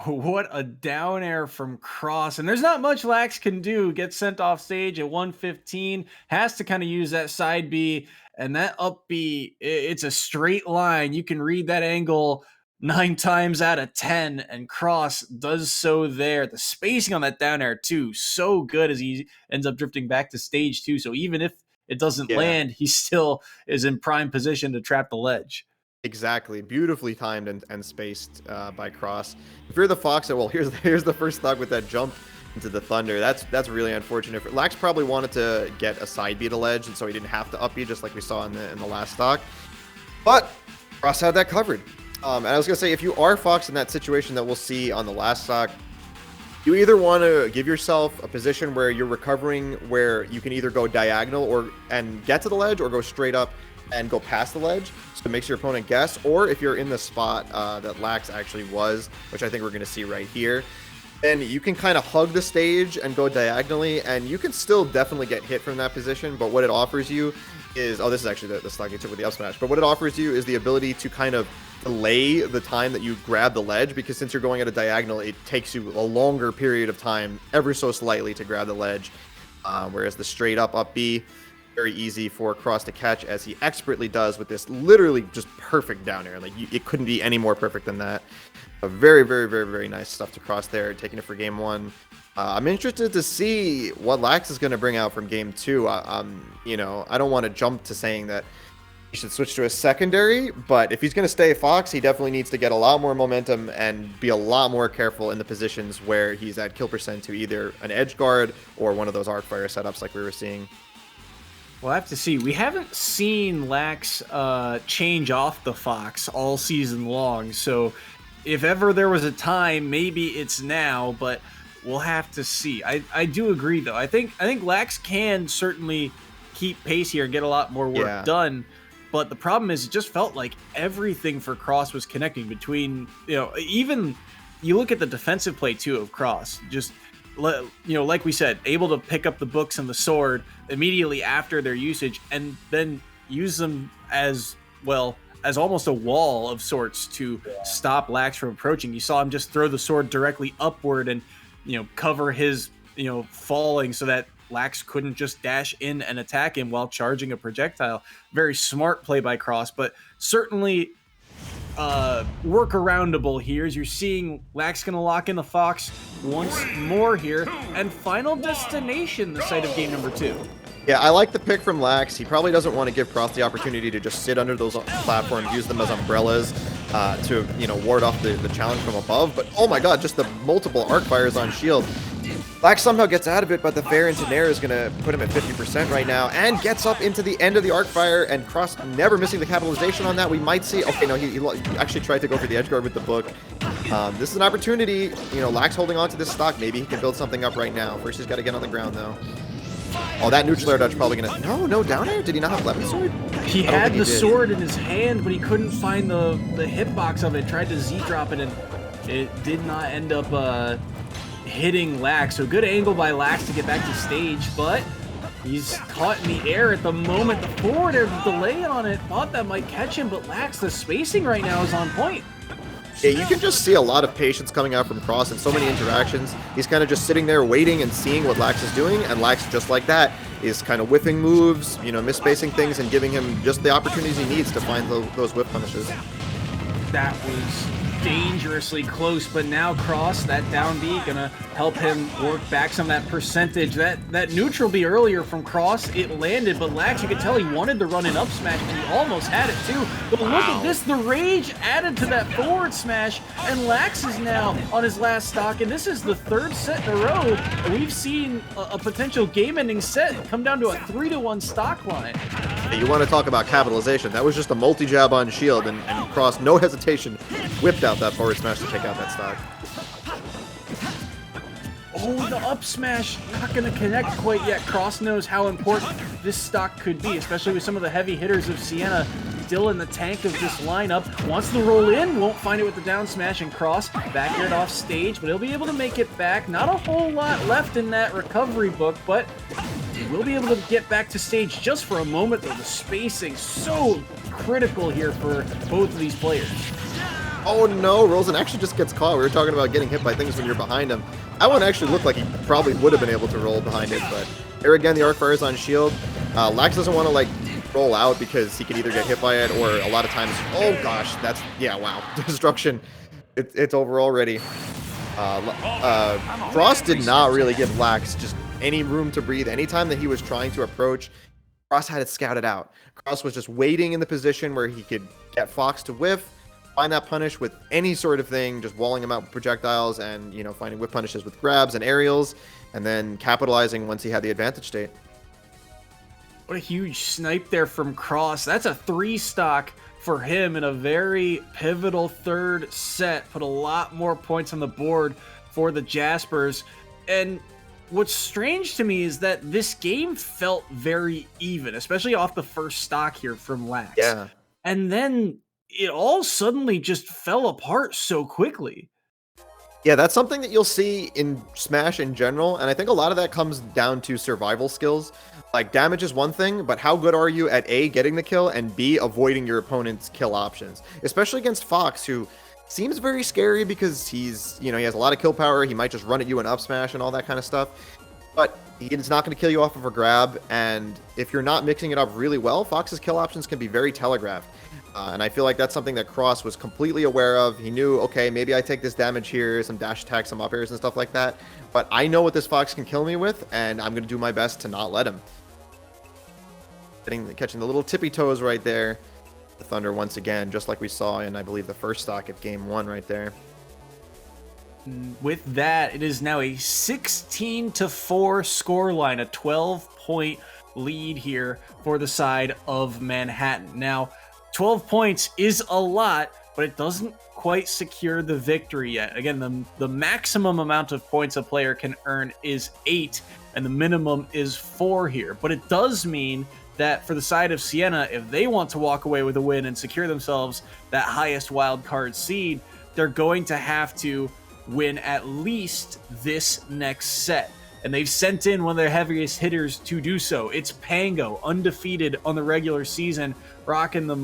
What a down air from Cross. And there's not much Lax can do. Gets sent off stage at 115. Has to kind of use that side B. And that up B, it's a straight line. You can read that angle 9 times out of 10. And Cross does so there. The spacing on that down air, too, so good as he ends up drifting back to stage 2. So even if it doesn't land, he still is in prime position to trap the ledge. Exactly, beautifully timed and spaced by Cross. If you're the Fox, well, here's the first stock with that jump into the Thunder. That's really unfortunate. Lax probably wanted to get a side B to ledge, and so he didn't have to up B, just like we saw in the last stock. But Cross had that covered. And I was gonna say, if you are Fox in that situation that we'll see on the last stock, you either want to give yourself a position where you're recovering, where you can either go diagonal and get to the ledge, or go straight up and go past the ledge, so it makes your opponent guess. Or if you're in the spot that Lax actually was, which I think we're going to see right here, then you can kind of hug the stage and go diagonally, and you can still definitely get hit from that position. But what it offers you is, oh, this is actually the stock you took with the up smash, but what it offers you is the ability to kind of delay the time that you grab the ledge, because since you're going at a diagonal, it takes you a longer period of time, ever so slightly, to grab the ledge. Whereas the straight up B, very easy for Cross to catch, as he expertly does with this literally just perfect down air. Like, it couldn't be any more perfect than that. A very, very, very, very nice stuff to Cross there, taking it for game 1. I'm interested to see what Lax is going to bring out from game 2. You know, I don't want to jump to saying that he should switch to a secondary, but if he's going to stay Fox, he definitely needs to get a lot more momentum and be a lot more careful in the positions where he's at kill percent to either an edge guard or one of those arc fire setups like we were seeing. We'll have to see. We haven't seen Lax change off the Fox all season long, so if ever there was a time, maybe it's now, but we'll have to see. I do agree, though. I think Lax can certainly keep pace here and get a lot more work done, but the problem is it just felt like everything for Cross was connecting between, you know, even you look at the defensive play, too, of Cross, just, you know, like we said, able to pick up the books and the sword immediately after their usage, and then use them as, well, as almost a wall of sorts to stop Lax from approaching. You saw him just throw the sword directly upward and, you know, cover his, you know, falling so that Lax couldn't just dash in and attack him while charging a projectile. Very smart play by Cross, but certainly workaroundable here, as you're seeing Lax gonna lock in the Fox once more here, and Final Destination, the site of game number 2. Yeah, I like the pick from Lax. He probably doesn't want to give Cross the opportunity to just sit under those platforms, use them as umbrellas to, you know, ward off the challenge from above. But oh my god, just the multiple arc fires on shield. Lax somehow gets out of it, but the fair into Nair is going to put him at 50% right now, and gets up into the end of the arc fire, and Cross never missing the capitalization on that. We might see, okay, no, he actually tried to go for the edge guard with the book. This is an opportunity, you know, Lax holding on to this stock. Maybe he can build something up right now. First, he's got to get on the ground, though. Oh, that neutral air dodge probably going to... No down air? Did he not have Lemon Sword? He had the sword in his hand, but he couldn't find the hitbox of it. Tried to Z-drop it, and it did not end up hitting Lax. So good angle by Lax to get back to stage, but he's caught in the air at the moment. The forward air delay on it. Thought that might catch him, but Lax, the spacing right now is on point. Yeah, you can just see a lot of patience coming out from Cross in so many interactions. He's kind of just sitting there waiting and seeing what Lax is doing, and Lax, just like that, is kind of whiffing moves, you know, misspacing things, and giving him just the opportunities he needs to find those whip punishes. That was dangerously close, but now Cross, that down B, gonna help him work back some of that percentage. That neutral B earlier from Cross, it landed, but Lax, you could tell he wanted to run an up smash, and he almost had it too. But look at this, the rage added to that forward smash, and Lax is now on his last stock, and this is the 3rd set in a row. We've seen a potential game-ending set come down to a 3-1 stock line. You want to talk about capitalization. That was just a multi-jab on shield, and Cross, no hesitation, whipped out that forward smash to take out that stock. Oh, the up smash, not going to connect quite yet. Cross knows how important this stock could be, especially with some of the heavy hitters of Siena still in the tank of this lineup. Wants to roll in, won't find it with the down smash, and Cross back aired off stage, but he'll be able to make it back. Not a whole lot left in that recovery book, but he will be able to get back to stage just for a moment, though. The spacing so critical here for both of these players. Oh no, Rosen actually just gets caught. We were talking about getting hit by things when you're behind him. That one actually looked like he probably would have been able to roll behind it, but here again, the arc fire is on shield. Lax doesn't want to like roll out because he can either get hit by it or a lot of times, oh gosh, that's, yeah, wow. Destruction, it's over already. Cross did not really give Lax just any room to breathe. Anytime that he was trying to approach, Cross had it scouted out. Cross was just waiting in the position where he could get Fox to whiff, find that punish with any sort of thing, just walling him out with projectiles and, you know, finding whip punishes with grabs and aerials, and then capitalizing once he had the advantage state. What a huge snipe there from Cross. That's a 3-stock for him in a very pivotal third set. Put a lot more points on the board for the Jaspers. And what's strange to me is that this game felt very even, especially off the first stock here from Lax. Yeah. And then it all suddenly just fell apart so quickly. Yeah, that's something that you'll see in Smash in general, and I think a lot of that comes down to survival skills. Like, damage is one thing, but how good are you at A, getting the kill, and B, avoiding your opponent's kill options? Especially against Fox, who seems very scary because he's, you know, he has a lot of kill power, he might just run at you and up smash and all that kind of stuff. But he's not going to kill you off of a grab, and if you're not mixing it up really well, Fox's kill options can be very telegraphed. And I feel like that's something that Cross was completely aware of. He knew, okay, maybe I take this damage here, some dash attacks, some up airs and stuff like that. But I know what this Fox can kill me with, and I'm going to do my best to not let him. Catching the little tippy toes right there. The Thunder once again, just like we saw in, I believe, the first stock of Game 1 right there. With that, it is now a 16-4 scoreline, a 12-point lead here for the side of Manhattan. Now, 12 points is a lot, but it doesn't quite secure the victory yet. Again, the maximum amount of points a player can earn is 8, and the minimum is 4 here. But it does mean that for the side of Siena, if they want to walk away with a win and secure themselves that highest wildcard seed, they're going to have to win at least this next set. And they've sent in one of their heaviest hitters to do so. It's Pango, undefeated on the regular season, rocking the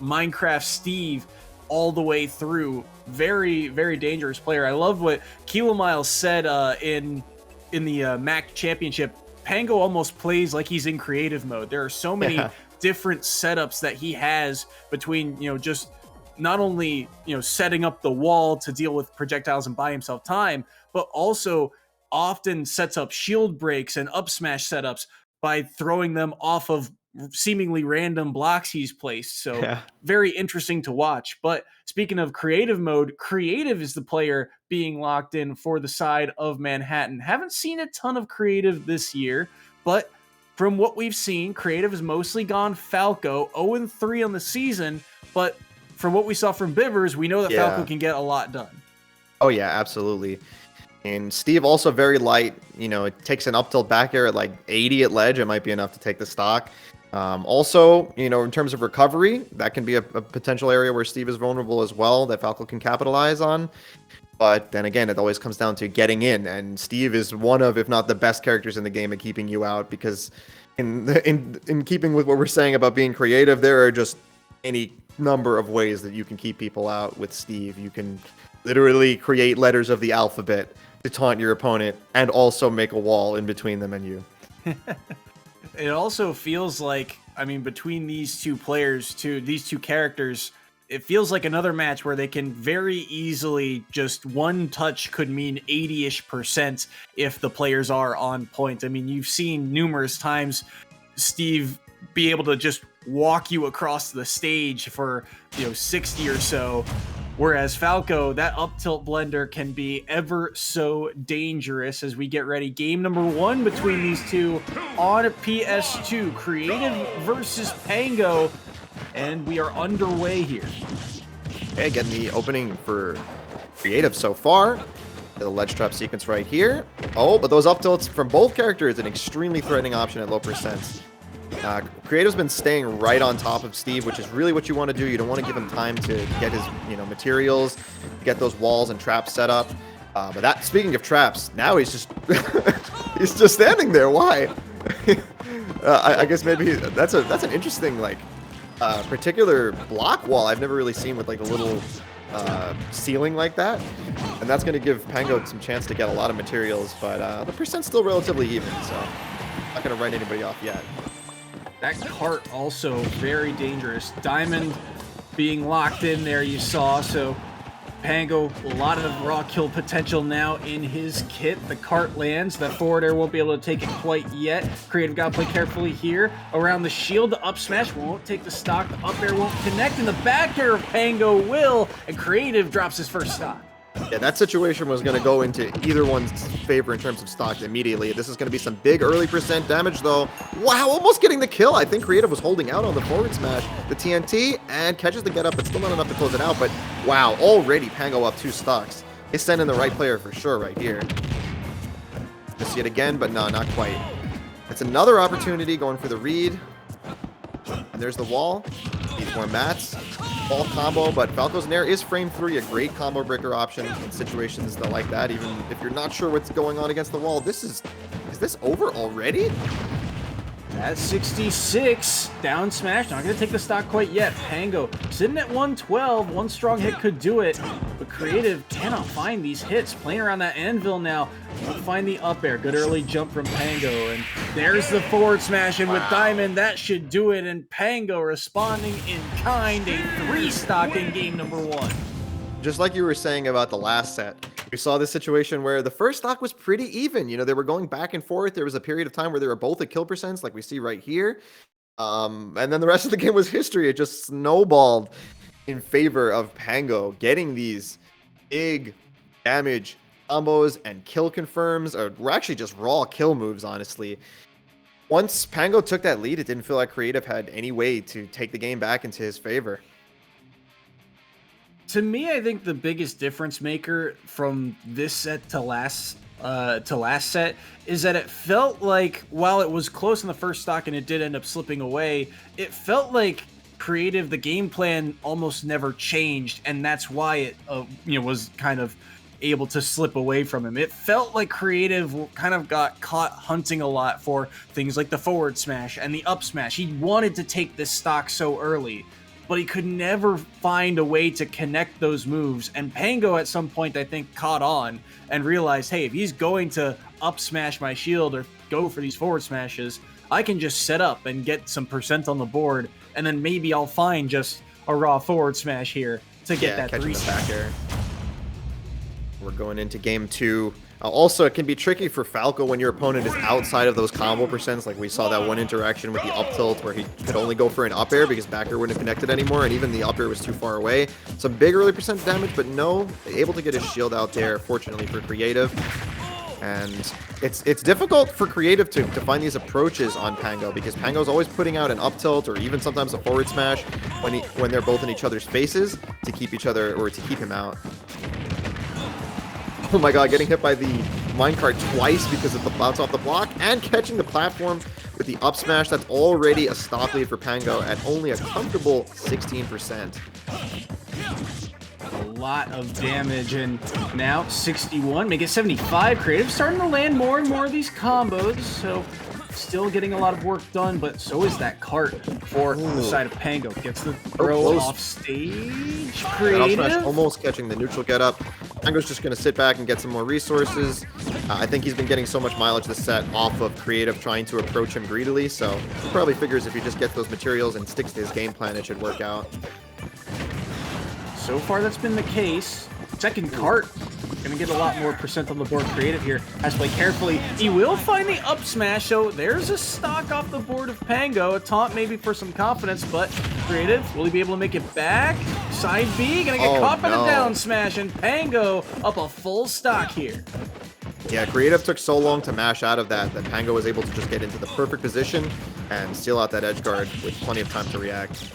Minecraft Steve all the way through. Very, very dangerous player. I love what Kilo Miles said in the MAC Championship. Pango almost plays like he's in creative mode. There are so many different setups that he has between, you know, just not only, you know, setting up the wall to deal with projectiles and buy himself time, but also often sets up shield breaks and up smash setups by throwing them off of seemingly random blocks he's placed. So very interesting to watch. But speaking of creative mode, Creative is the player being locked in for the side of Manhattan. Haven't seen a ton of Creative this year, but from what we've seen, Creative has mostly gone Falco, 0-3 on the season. But from what we saw from Bivers, we know that Falco can get a lot done. Oh yeah, absolutely. And Steve also very light. You know, it takes an up tilt back air at like 80 at ledge. It might be enough to take the stock. Also, you know, in terms of recovery, that can be a potential area where Steve is vulnerable as well that Falco can capitalize on. But then again, it always comes down to getting in. And Steve is one of, if not the best characters in the game at keeping you out, because in keeping with what we're saying about being creative, there are just any number of ways that you can keep people out with Steve. You can literally create letters of the alphabet to taunt your opponent and also make a wall in between them and you. It also feels like, I mean, between these two players, these two characters, it feels like another match where they can very easily, just one touch could mean 80-ish% if the players are on point. I mean, you've seen numerous times Steve be able to just walk you across the stage for, 60 or so. Whereas Falco, that up tilt blender can be ever so dangerous as we get ready. Game number 1 between these two on PS2. Creative versus Pango. And we are underway here. Okay, getting the opening for Creative so far. The ledge trap sequence right here. Oh, but those up tilts from both characters, an extremely threatening option at low percents. Creative's been staying right on top of Steve, which is really what you want to do. You don't want to give him time to get his, materials, get those walls and traps set up. But that, speaking of traps, now he's just he's just standing there. Why? I guess maybe that's an interesting particular block wall I've never really seen with like a little ceiling like that. And that's going to give Pango some chance to get a lot of materials, but the percent's still relatively even, so not going to write anybody off yet. That cart also very dangerous. Diamond being locked in there, you saw, so Pango, a lot of raw kill potential now in his kit. The cart lands. The forward air won't be able to take it quite yet. Creative got to play carefully here. Around the shield, the up smash won't take the stock. The up air won't connect, and the back air of Pango will. And Creative drops his first stock. Yeah, that situation was going to go into either one's favor in terms of stocks immediately. This is going to be some big early percent damage, though. Wow, almost getting the kill. I think Creative was holding out on the forward smash. The TNT, and catches the get up, but still not enough to close it out. But wow, already Pango up 2 stocks. He's sending the right player for sure right here. To see it again, but no, not quite. It's another opportunity going for the read. And there's the wall. Needs more mats. Ball combo, but Falco's Nair is frame 3, a great combo breaker option in situations that like that, even if you're not sure what's going on against the wall. Is this over already? At 66, down smash, not gonna take the stock quite yet. Pango sitting at 112, one strong hit could do it, but Creative cannot find these hits. Playing around that anvil now, won't find the up air. Good early jump from Pango, and there's the forward smash, and with Diamond, that should do it, and Pango responding in kind, a 3 stock in game number 1. Just like you were saying about the last set, we saw this situation where the first stock was pretty even. You know, they were going back and forth. There was a period of time where they were both at kill percents, like we see right here. And then the rest of the game was history. It just snowballed in favor of Pango, getting these big damage combos and kill confirms, or were actually just raw kill moves, honestly. Once Pango took that lead, it didn't feel like Creative had any way to take the game back into his favor. To me, I think the biggest difference maker from this set to last set is that it felt like, while it was close in the first stock and it did end up slipping away, it felt like Creative, the game plan almost never changed, and that's why it was kind of able to slip away from him. It felt like Creative kind of got caught hunting a lot for things like the forward smash and the up smash. He wanted to take this stock so early, but he could never find a way to connect those moves. And Pango at some point, I think, caught on and realized, hey, if he's going to up smash my shield or go for these forward smashes, I can just set up and get some percent on the board, and then maybe I'll find just a raw forward smash here to get that 3 back air. We're going into game 2. Also, it can be tricky for Falco when your opponent is outside of those combo percents. Like we saw that one interaction with the up tilt where he could only go for an up air because back air wouldn't have connected anymore, and even the up air was too far away. Some big early percent damage, but no, able to get his shield out there, fortunately for Creative. And it's difficult for Creative to find these approaches on Pango, because Pango's always putting out an up tilt or even sometimes a forward smash when they're both in each other's faces to keep each other, or to keep him out. Oh my god, getting hit by the minecart twice because of the bounce off the block, and catching the platform with the up smash. That's already a stock lead for Pango at only a comfortable 16%. A lot of damage, and now 61, make it 75. Creative starting to land more and more of these combos, so still getting a lot of work done, but so is that cart for the side of Pango. Gets the throw off stage. Creative almost catching the neutral get up. Pango's just going to sit back and get some more resources. I think he's been getting so much mileage this set off of Creative trying to approach him greedily, so he probably figures if he just gets those materials and sticks to his game plan, it should work out. So far, that's been the case. Second cart, gonna get a lot more percent on the board. Creative here has to play carefully. He will find the up smash, so there's a stock off the board of Pango. A taunt maybe for some confidence, but Creative, will he be able to make it back? Side B, gonna get caught by the down smash, and Pango up a full stock here. Yeah, Creative took so long to mash out of that Pango was able to just get into the perfect position and steal out that edge guard with plenty of time to react.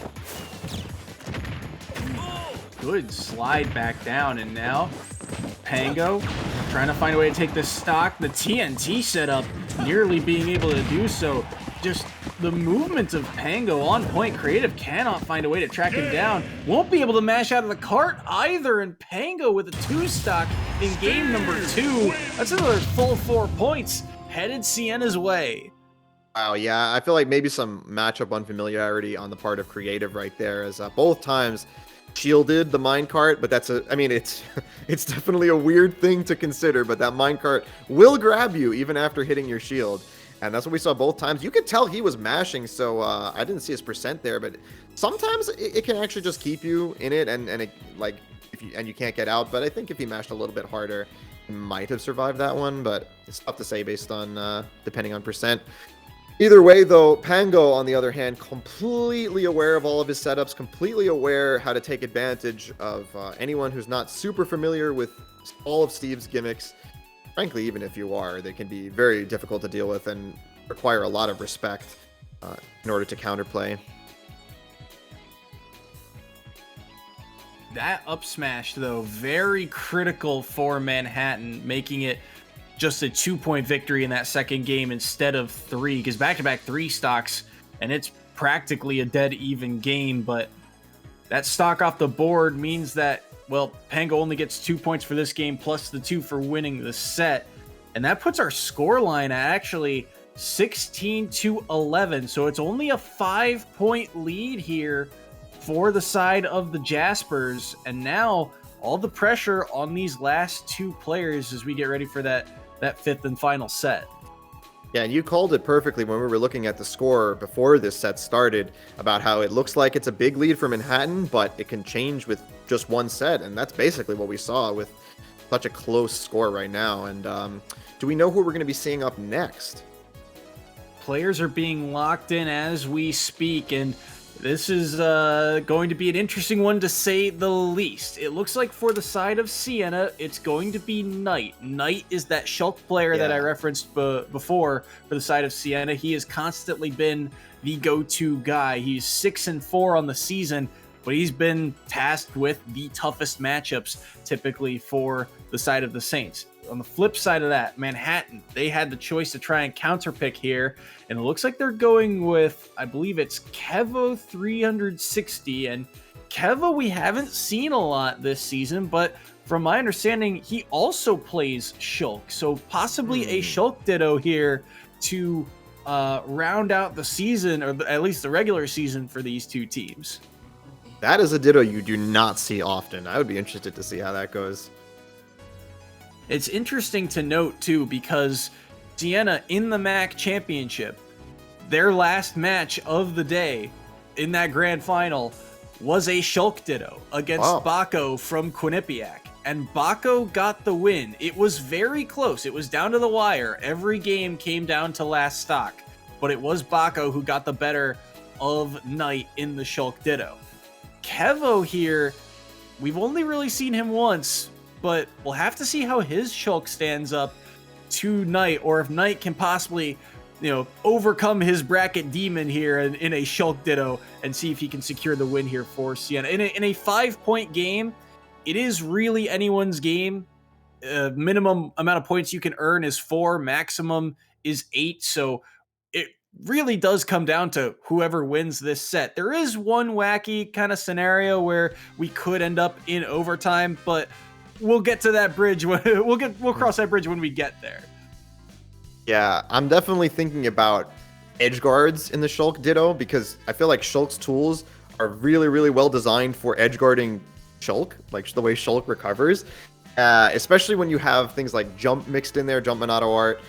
Good slide back down, and now Pango trying to find a way to take this stock. The TNT setup nearly being able to do so. Just the movement of Pango on point. Creative cannot find a way to track him down. Won't be able to mash out of the cart either, and Pango with a 2 stock in game number 2. That's another full 4 points headed Siena's way. Wow, yeah, I feel like maybe some matchup unfamiliarity on the part of creative right there, as both times shielded the minecart, but I mean, it's it's definitely a weird thing to consider, but that minecart will grab you even after hitting your shield, and that's what we saw both times. You could tell he was mashing, so I didn't see his percent there, but sometimes it can actually just keep you in it, and it, like, and you can't get out, but I think if he mashed a little bit harder, he might have survived that one, but it's tough to say based on depending on percent. Either way, though, Pango, on the other hand, completely aware of all of his setups, completely aware how to take advantage of anyone who's not super familiar with all of Steve's gimmicks. Frankly, even if you are, they can be very difficult to deal with and require a lot of respect in order to counterplay. That up smash, though, very critical for Manhattan, making it just a 2-point victory in that second game instead of 3, because back-to-back 3 stocks, and it's practically a dead even game, but that stock off the board means that, well, Pango only gets 2 points for this game plus the 2 for winning the set, and that puts our score line at actually 16-11, so it's only a 5-point lead here for the side of the Jaspers, and now all the pressure on these last 2 players as we get ready for that 5th and final set. Yeah, and you called it perfectly when we were looking at the score before this set started about how it looks like it's a big lead for Manhattan, but it can change with just one set, and that's basically what we saw with such a close score right now. And do we know who we're going to be seeing up next? Players are being locked in as we speak, and this is going to be an interesting one to say the least. It looks like for the side of Siena, it's going to be Knight. Knight is that Shulk player that I referenced before for the side of Siena. He has constantly been the go-to guy. He's 6-4 on the season, but he's been tasked with the toughest matchups typically for the side of the Saints. On the flip side of that, Manhattan, they had the choice to try and counterpick here, and it looks like they're going with, I believe it's Kevo 360, and Kevo we haven't seen a lot this season, but from my understanding, he also plays Shulk, so possibly a Shulk Ditto here to round out the season, or at least the regular season for these 2 teams. That is a Ditto you do not see often. I would be interested to see how that goes. It's interesting to note, too, because Siena in the MAC Championship, their last match of the day in that grand final was a Shulk Ditto against Bako from Quinnipiac. And Bako got the win. It was very close. It was down to the wire. Every game came down to last stock. But it was Bako who got the better of Knight in the Shulk Ditto. Kevo here, we've only really seen him once, but we'll have to see how his Shulk stands up to Knight, or if Knight can possibly, overcome his bracket demon here in a Shulk Ditto and see if he can secure the win here for Siena. In a 5-point game, it is really anyone's game. Minimum amount of points you can earn is 4, maximum is 8, so it really does come down to whoever wins this set. There is one wacky kind of scenario where we could end up in overtime, but we'll get to that bridge. We'll cross that bridge when we get there. Yeah, I'm definitely thinking about edge guards in the Shulk Ditto, because I feel like Shulk's tools are really, really well designed for edge guarding Shulk, like the way Shulk recovers. Especially when you have things like jump mixed in there, jump Monado art.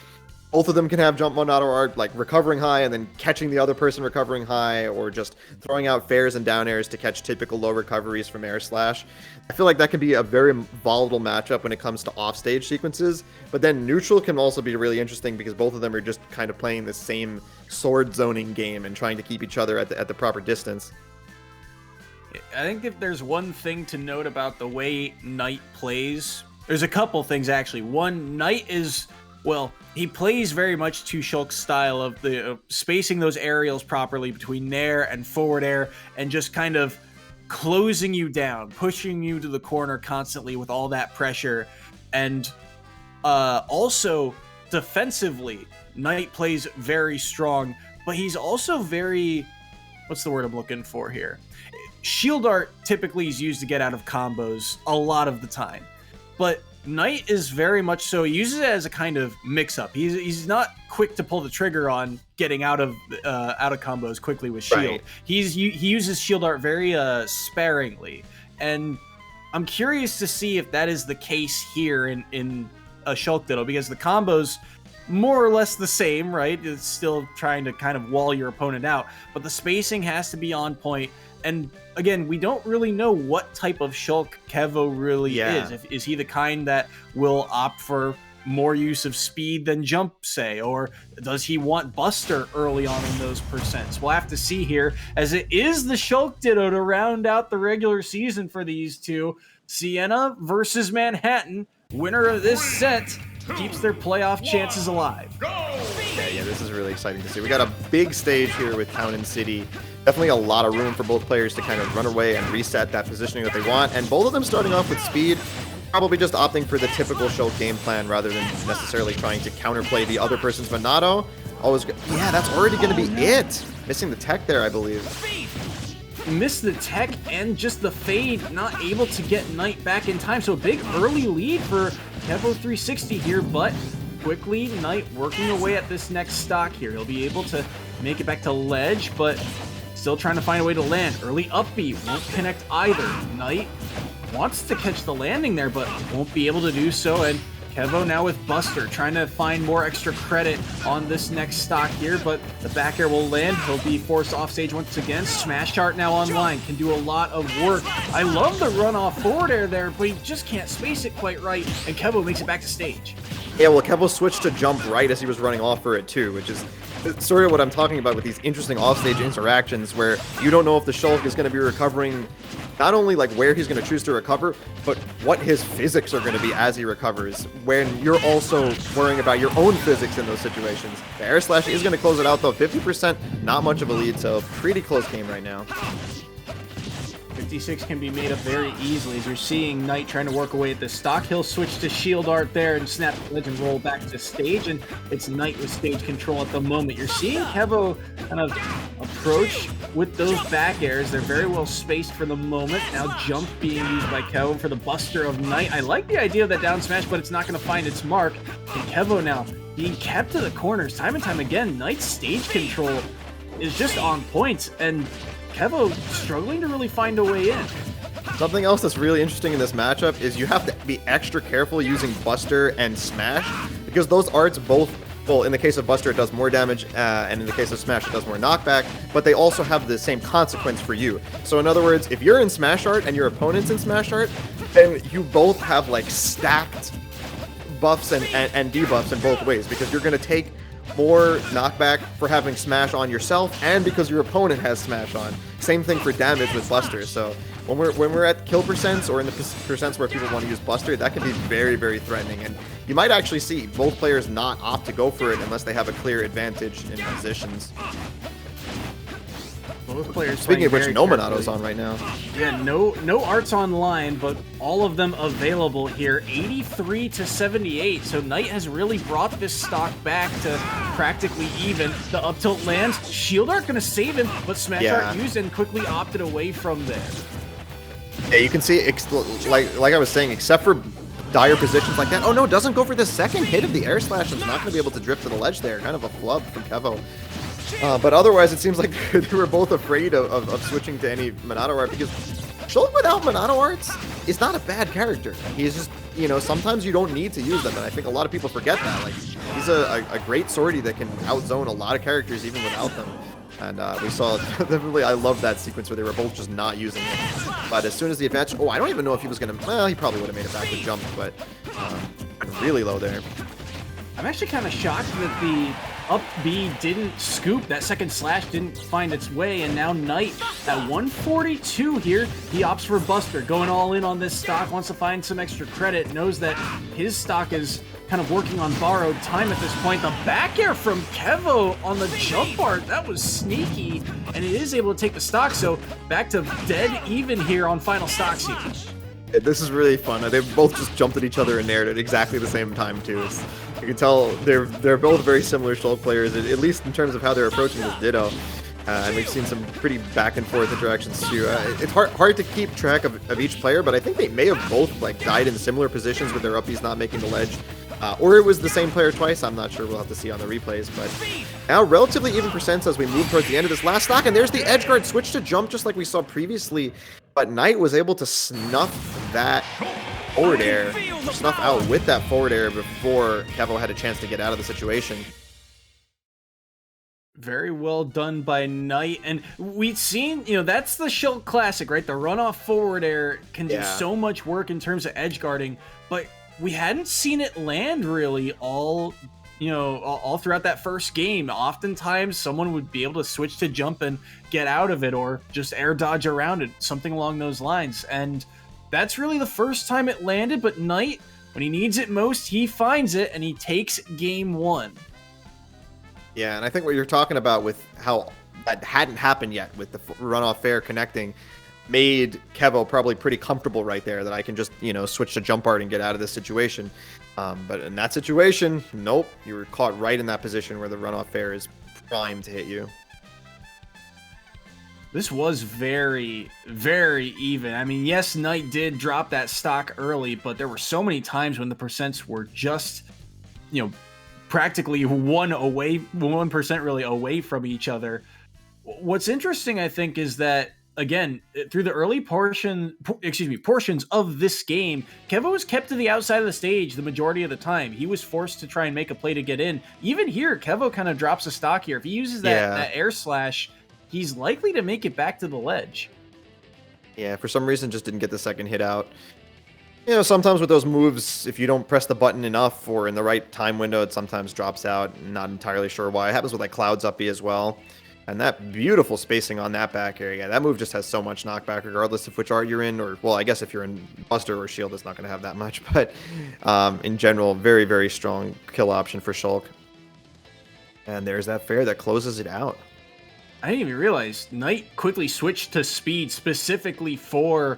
Both of them can have jump Monado art, like recovering high and then catching the other person recovering high, or just throwing out fairs and down airs to catch typical low recoveries from air slash. I feel like that can be a very volatile matchup when it comes to offstage sequences, but then neutral can also be really interesting because both of them are just kind of playing the same sword zoning game and trying to keep each other at the proper distance. I think if there's one thing to note about the way Knight plays, there's a couple things actually. One, Knight is, well, he plays very much to Shulk's style of the spacing those aerials properly between nair and forward air, and just kind of closing you down, pushing you to the corner constantly with all that pressure. And also defensively, Knight plays very strong, but he's also very, what's the word I'm looking for here? Shield art typically is used to get out of combos a lot of the time, but Knight is very much so. He uses it as a kind of mix-up. He's not quick to pull the trigger on getting out of combos quickly with shield. Right. He uses shield art very sparingly, and I'm curious to see if that is the case here in a Shulk Ditto, because the combos more or less the same, right? It's still trying to kind of wall your opponent out, but the spacing has to be on point. And again, we don't really know what type of Shulk Kevo really is. Is he the kind that will opt for more use of speed than jump, say, or does he want Buster early on in those percents? We'll have to see here, as it is the Shulk Ditto to round out the regular season for these two. Siena versus Manhattan. Winner of this set keeps their playoff chances alive. Yeah, this is really exciting to see. We got a big stage here with Town and City. Definitely a lot of room for both players to kind of run away and reset that positioning that they want. And both of them starting off with speed, probably just opting for the typical Shulk game plan rather than necessarily trying to counterplay the other person's Monado. Yeah, that's already going to be it. Missing the tech there, I believe. Missed the tech and just the fade, not able to get Knight back in time. So a big early lead for Kevo 360 here, but quickly Knight working away at this next stock here. He'll be able to make it back to ledge, but still trying to find a way to land. Early up B won't connect either. Knight wants to catch the landing there, but won't be able to do so. And Kevo now with Buster, trying to find more extra credit on this next stock here, but the back air will land. He'll be forced off stage once again. Smash Art now online, can do a lot of work. I love the run off forward air there, but he just can't space it quite right, and Kevo makes it back to stage. Yeah, well, Kevo switched to jump right as he was running off for it too, which is sort of what I'm talking about with these interesting offstage interactions where you don't know if the Shulk is going to be recovering, not only like where he's going to choose to recover, but what his physics are going to be as he recovers, when you're also worrying about your own physics in those situations. The air slash is going to close it out though. 50%, not much of a lead, so pretty close game right now. 56 can be made up very easily as you're seeing Knight trying to work away at the stock. He'll switch to shield art there and snap the ledge and roll back to stage, and it's Knight with stage control at the moment. You're seeing Kevo kind of approach with those back airs. They're very well spaced for the moment. Now jump being used by Kevo for the Buster of Knight. I like the idea of that down smash, but it's not going to find its mark. And Kevo now being kept to the corners time and time again. Knight's stage control is just on point, and Kevo struggling to really find a way in. Something else that's really interesting in this matchup is you have to be extra careful using Buster and Smash, because those arts both, well, in the case of Buster it does more damage, and in the case of Smash it does more knockback, but they also have the same consequence for you. So in other words, if you're in Smash art and your opponent's in Smash art, then you both have like stacked buffs and debuffs in both ways, because you're going to take more knockback for having Smash on yourself and because your opponent has Smash on. Same thing for damage with Buster. So when we're at kill percents or in the percents where people want to use Buster, that can be very, very threatening. And you might actually see both players not opt to go for it unless they have a clear advantage in positions. Both players. Speaking of which, no Monado's on right now. Yeah, no arts online, but all of them available here. 83 to 78. So Knight has really brought this stock back to practically even. The up tilt lands. Shield Art gonna save him, but Smash Art used and quickly opted away from there. Yeah, you can see, like I was saying, except for dire positions like that. Oh no, doesn't go for the second hit of the air slash and is not going to be able to drift to the ledge there. Kind of a flub from Kevo. But otherwise, it seems like they were both afraid of switching to any Monado art, because Shulk without Monado arts is not a bad character. He's just, you know, sometimes you don't need to use them, and I think a lot of people forget that. Like, he's a great sortie that can outzone a lot of characters even without them. And we saw, definitely, I love that sequence where they were both just not using it. But as soon as the advantage, I don't even know if he was going to, well, he probably would have made it back with jump, but really low there. I'm actually kind of shocked that the up B didn't scoop. That second slash didn't find its way, and now Knight at 142 here. He opts for Buster, going all in on this stock, wants to find some extra credit, knows that his stock is kind of working on borrowed time at this point. The back air from Kevo on the jump art, that was sneaky, and it is able to take the stock, so back to dead even here on final stock sequence. This is really fun. They both just jumped at each other and nared at exactly the same time too. You can tell they're both very similar Shulk players, at least in terms of how they're approaching this Ditto. And we've seen some pretty back and forth interactions too. It's hard to keep track of of each player, but I think they may have both like died in similar positions with their uppies not making the ledge. Or it was the same player twice. I'm not sure. We'll have to see on the replays. But now relatively even percents as we move towards the end of this last stock. And there's the edge guard switch to jump just like we saw previously. But Knight was able to snuff that forward air, snuff out with that forward air before Kevo had a chance to get out of the situation. Very well done by Knight. And we've seen, that's the Shulk classic, right? The runoff forward air can do so much work in terms of edge guarding, but we hadn't seen it land really all throughout that first game. Oftentimes someone would be able to switch to jump and get out of it, or just air dodge around it, something along those lines. And that's really the first time it landed, but Knight, when he needs it most, he finds it and he takes game 1. Yeah, and I think what you're talking about with how that hadn't happened yet with the runoff fair connecting made Kevo probably pretty comfortable right there, that I can just, switch to jump art and get out of this situation. But in that situation, nope, you were caught right in that position where the runoff fair is primed to hit you. This was very, very even. I mean, yes, Knight did drop that stock early, but there were so many times when the percents were just, practically 1% really away from each other. What's interesting, I think, is that, again, through the early portions of this game, Kevo was kept to the outside of the stage the majority of the time. He was forced to try and make a play to get in. Even here, Kevo kind of drops a stock here. If he uses that air slash, he's likely to make it back to the ledge. Yeah, for some reason, just didn't get the second hit out. Sometimes with those moves, if you don't press the button enough or in the right time window, it sometimes drops out. Not entirely sure why. It happens with like Cloud's uppy as well. And that beautiful spacing on that back air. Yeah, that move just has so much knockback regardless of which art you're in. Or, well, I guess if you're in Buster or Shield, it's not going to have that much. But in general, very, very strong kill option for Shulk. And there's that fair that closes it out. I didn't even realize Knight quickly switched to speed specifically for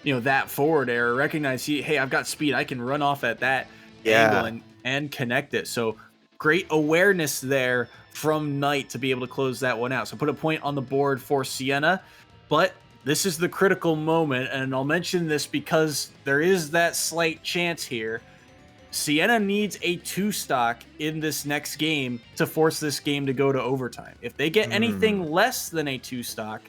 that forward air. Recognize, hey, I've got speed. I can run off at that angle and connect it. So great awareness there from Knight to be able to close that one out. So put a point on the board for Siena. But this is the critical moment, and I'll mention this because there is that slight chance here. Siena needs a 2 stock in this next game to force this game to go to overtime. If they get anything less than a 2 stock,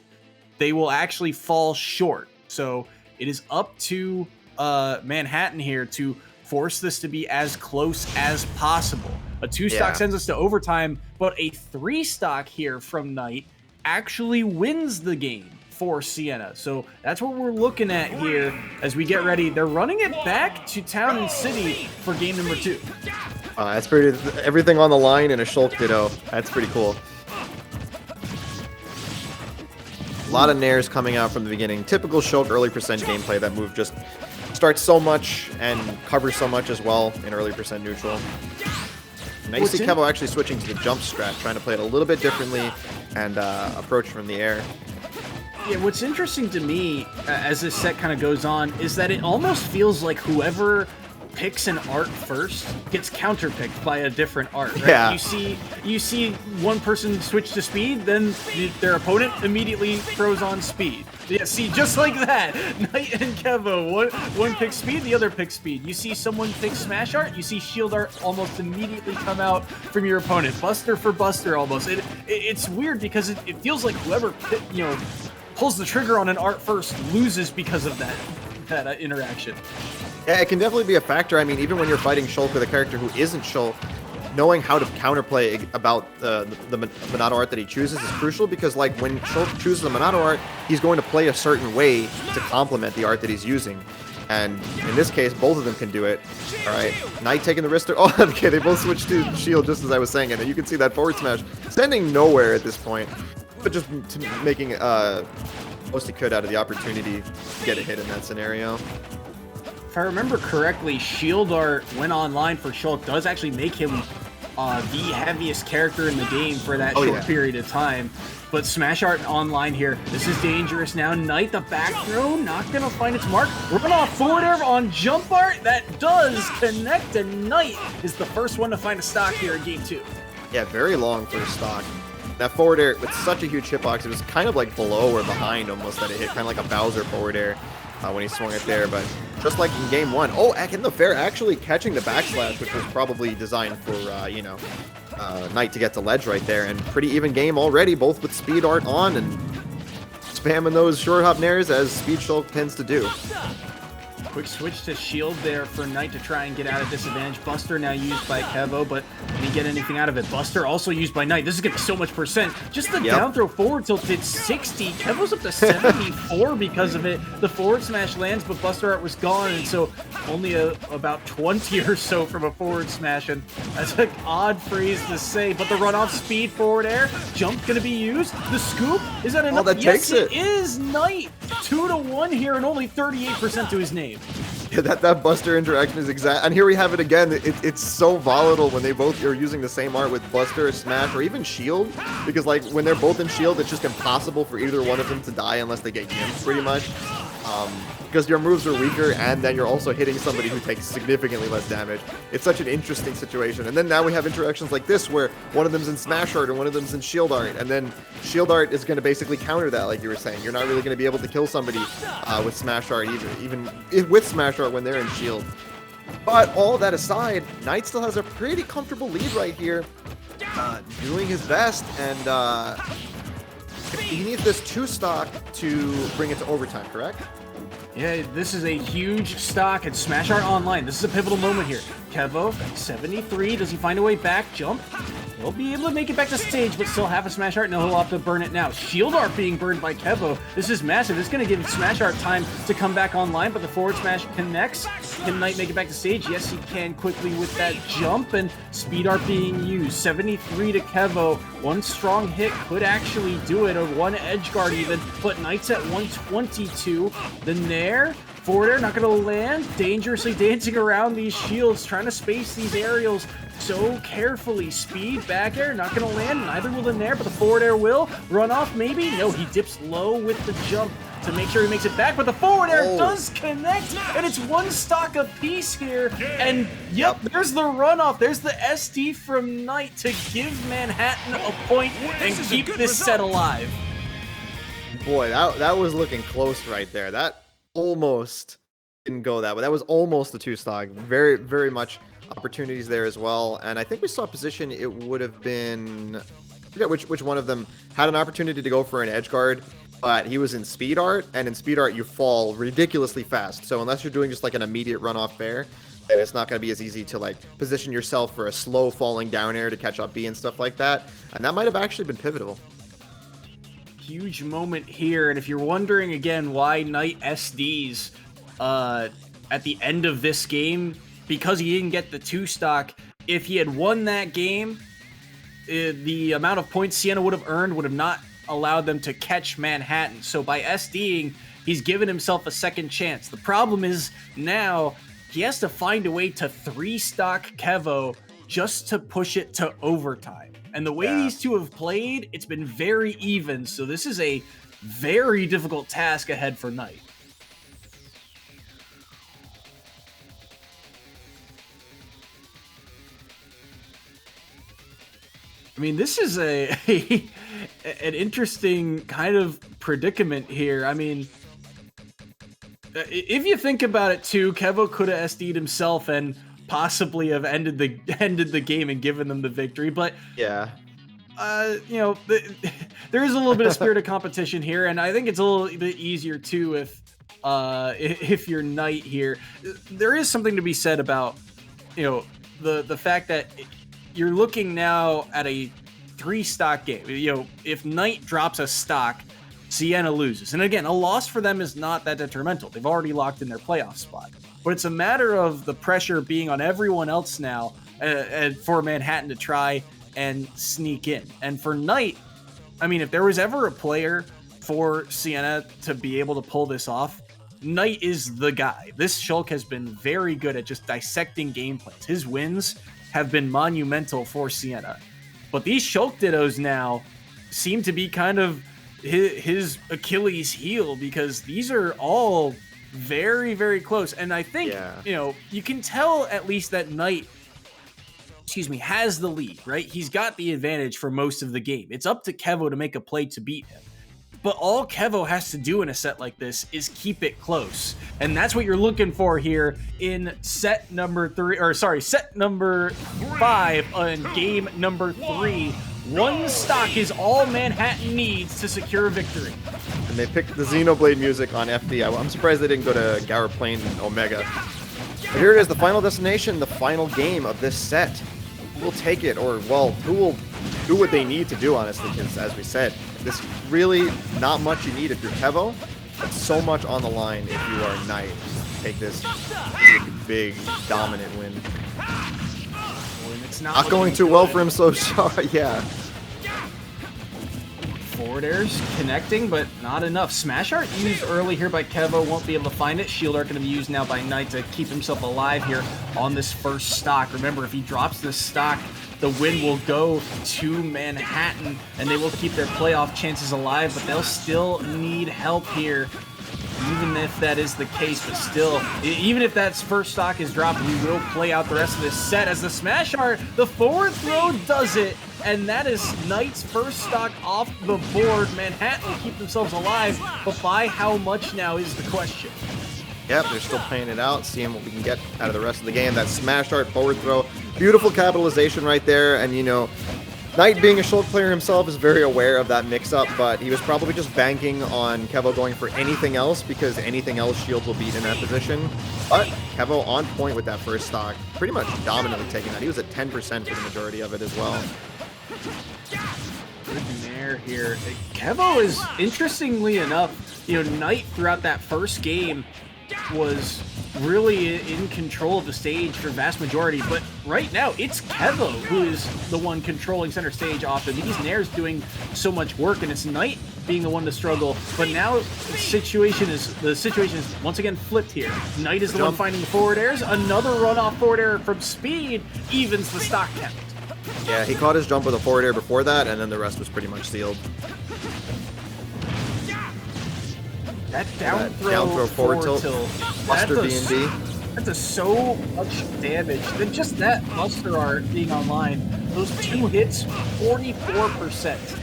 they will actually fall short. So it is up to Manhattan here to force this to be as close as possible. A 2 stock sends us to overtime, but a 3 stock here from Knight actually wins the game for Siena. So that's what we're looking at here as we get ready. They're running it back to Town and City for game number 2. That's pretty. Everything on the line in a Shulk ditto. That's pretty cool. A lot of nairs coming out from the beginning. Typical Shulk early percent gameplay. That move just starts so much and covers so much as well in early percent neutral. Now you see Kevo actually switching to the jump strat, trying to play it a little bit differently and approach from the air. Yeah, what's interesting to me as this set kind of goes on is that it almost feels like whoever picks an art first gets counterpicked by a different art, right? Yeah. You see one person switch to speed, then their opponent immediately throws on speed. Yeah, see, just like that. Knight and Kevo, one picks speed, the other picks speed. You see someone pick smash art, you see shield art almost immediately come out from your opponent. Buster for Buster almost. It's weird because it feels like whoever pulls the trigger on an art first loses because of that interaction. Yeah, it can definitely be a factor. I mean, even when you're fighting Shulk with a character who isn't Shulk, knowing how to counterplay about the Monado art that he chooses is crucial, because like when Shulk chooses a Monado art, he's going to play a certain way to complement the art that he's using. And in this case, both of them can do it. All right, Knight taking the wrister. Oh, okay, they both switched to shield just as I was saying it. And you can see that forward smash sending nowhere at this point, but just making most he could out of the opportunity to get a hit in that scenario. If I remember correctly, shield art, when online for Shulk, does actually make him the heaviest character in the game for that short period of time. But smash art online here, this is dangerous now. Knight, the back throw, not going to find its mark. Run off forward air on jump art. That does connect, and Knight is the first one to find a stock here in game 2. Yeah, very long first stock. That forward air with such a huge hitbox, it was kind of like below or behind almost that it hit, kind of like a Bowser forward air. when he swung it there. But just like in game 1, heck, in the fair, actually catching the backslash, which was probably designed for, Knight to get to ledge right there. And pretty even game already, both with speed art on and spamming those short hop nairs as Speed Shulk tends to do. Quick switch to shield there for Knight to try and get out of disadvantage. Buster now used by Kevo, but can he get anything out of it? Buster also used by Knight. This is going to be so much percent. Just the down throw forward tilt did 60. Kevo's up to 74 because of it. The forward smash lands, but Buster Art was gone, and so only about 20 or so from a forward smash, and that's an odd phrase to say, but the runoff speed forward air, jump going to be used. The scoop, is that enough? That yes, takes it. It is Knight. 2-1 here and only 38% to his name. Yeah, that Buster interaction is exact, and here we have it again. It's so volatile when they both are using the same art with Buster, Smash, or even Shield, because like when they're both in Shield, it's just impossible for either one of them to die unless they get gimped, pretty much. Because your moves are weaker, and then you're also hitting somebody who takes significantly less damage. It's such an interesting situation. And then now we have interactions like this, where one of them's in Smash Art and one of them's in Shield Art, and then Shield Art is going to basically counter that, like you were saying. You're not really going to be able to kill somebody with Smash Art, even with Smash Art when they're in Shield. But all that aside, Knight still has a pretty comfortable lead right here, doing his best, and he needs this 2 stock to bring it to overtime, correct? Yeah, this is a huge stock and Smash Art Online. This is a pivotal moment here. Kevo, 73. Does he find a way back? Jump. He'll be able to make it back to stage, but still have a Smash Art. No, he'll have to burn it now. Shield Art being burned by Kevo. This is massive. It's going to give Smash Art time to come back online, but the forward smash connects. Can Knight make it back to stage? Yes, he can quickly with that jump, and Speed Art being used. 73 to Kevo. One strong hit could actually do it, or one edge guard even, but Knight's at 122. The Nair. Forward air, not going to land. Dangerously dancing around these shields, trying to space these aerials so carefully. Speed, back air, not going to land. Neither will the Nair, but the forward air will. Run off, maybe? No, he dips low with the jump to make sure he makes it back, but the forward air does connect, and it's 1 stock apiece here. And yep, there's the runoff. There's the SD from Knight to give Manhattan a point and keep this set alive. Boy, that was looking close right there. That almost didn't go that way. That was almost a 2 stock. Very, very much opportunities there as well. And I think we saw a position, it would have been, I forget which one of them had an opportunity to go for an edge guard, but he was in Speed Art, and in Speed Art you fall ridiculously fast. So unless you're doing just like an immediate runoff fair, it's not going to be as easy to like position yourself for a slow falling down air to catch up B and stuff like that. And that might have actually been pivotal. Huge moment here, and if you're wondering again why Knight SDs at the end of this game, because he didn't get the 2 stock. If he had won that game, the amount of points Siena would have earned would have not allowed them to catch Manhattan. So by SDing, he's given himself a second chance. The problem is now he has to find a way to 3 stock Kevo just to push it to overtime. And the way these two have played, it's been very even. So this is a very difficult task ahead for Knight. I mean, this is an interesting kind of predicament here. I mean, if you think about it too, Kevo could have SD'd himself and possibly have ended the game and given them the victory, but yeah, you know, there is a little bit of spirit of competition here, and I think it's a little bit easier too if you're Knight here. There is something to be said about, you know, the fact that you're looking now at a 3 stock game. You know, if Knight drops a stock, Siena loses, and again, a loss for them is not that detrimental. They've already locked in their playoff spot. But it's a matter of the pressure being on everyone else now for Manhattan to try and sneak in. And for Knight, I mean, if there was ever a player for Siena to be able to pull this off, Knight is the guy. This Shulk has been very good at just dissecting game plans. His wins have been monumental for Siena. But these Shulk Dittos now seem to be kind of his Achilles heel, because these are all very, very close. And I think, you know, you can tell at least that Knight, has the lead, right? He's got the advantage for most of the game. It's up to Kevo to make a play to beat him. But all Kevo has to do in a set like this is keep it close. And that's what you're looking for here in set number 5 on game number 3. One stock is all Manhattan needs to secure victory. And they picked the Xenoblade music on FD. I'm surprised they didn't go to Gower Plain and Omega. But here it is, the final destination, the final game of this set. Who will take it, or, well, who will do what they need to do, honestly, because, as we said, this really not much you need if you're Kevo, but so much on the line if you are Knight. Take this big, dominant win. It's not going too well for him so far, yeah. Forward airs connecting, but not enough. Smash Art used early here by Kevo, won't be able to find it. Shield Art going to be used now by Knight to keep himself alive here on this first stock. Remember, if he drops this stock, the win will go to Manhattan, and they will keep their playoff chances alive, but they'll still need help here, even if that is the case. But still, even if that first stock is dropped, we will play out the rest of this set as the Smash Art, the forward throw does it, and that is Knight's first stock off the board. Manhattan will keep themselves alive, but by how much now is the question. Yep, they're still playing it out, seeing what we can get out of the rest of the game. That Smash Art forward throw, beautiful capitalization right there, and you know, Knight, being a Shulk player himself, is very aware of that mix-up, but he was probably just banking on Kevo going for anything else, because anything else Shield will beat in that position. But Kevo on point with that first stock, pretty much dominantly taking that. He was at 10% for the majority of it as well. Good nair here. Kevo is, interestingly enough, you know, Knight throughout that first game was really in control of the stage for the vast majority, but right now it's Kevo who is the one controlling center stage often. These nairs doing so much work, and it's Knight being the one to struggle. But now the situation is once again flipped here. Knight is the one finding the forward airs. Another run off forward air from Speed evens the stock count. Yeah, he caught his jump with a forward air before that, and then the rest was pretty much sealed. That down throw forward tilt. Buster B&B. That does so much damage. Then just that Buster Art being online, those 2 hits, 44%.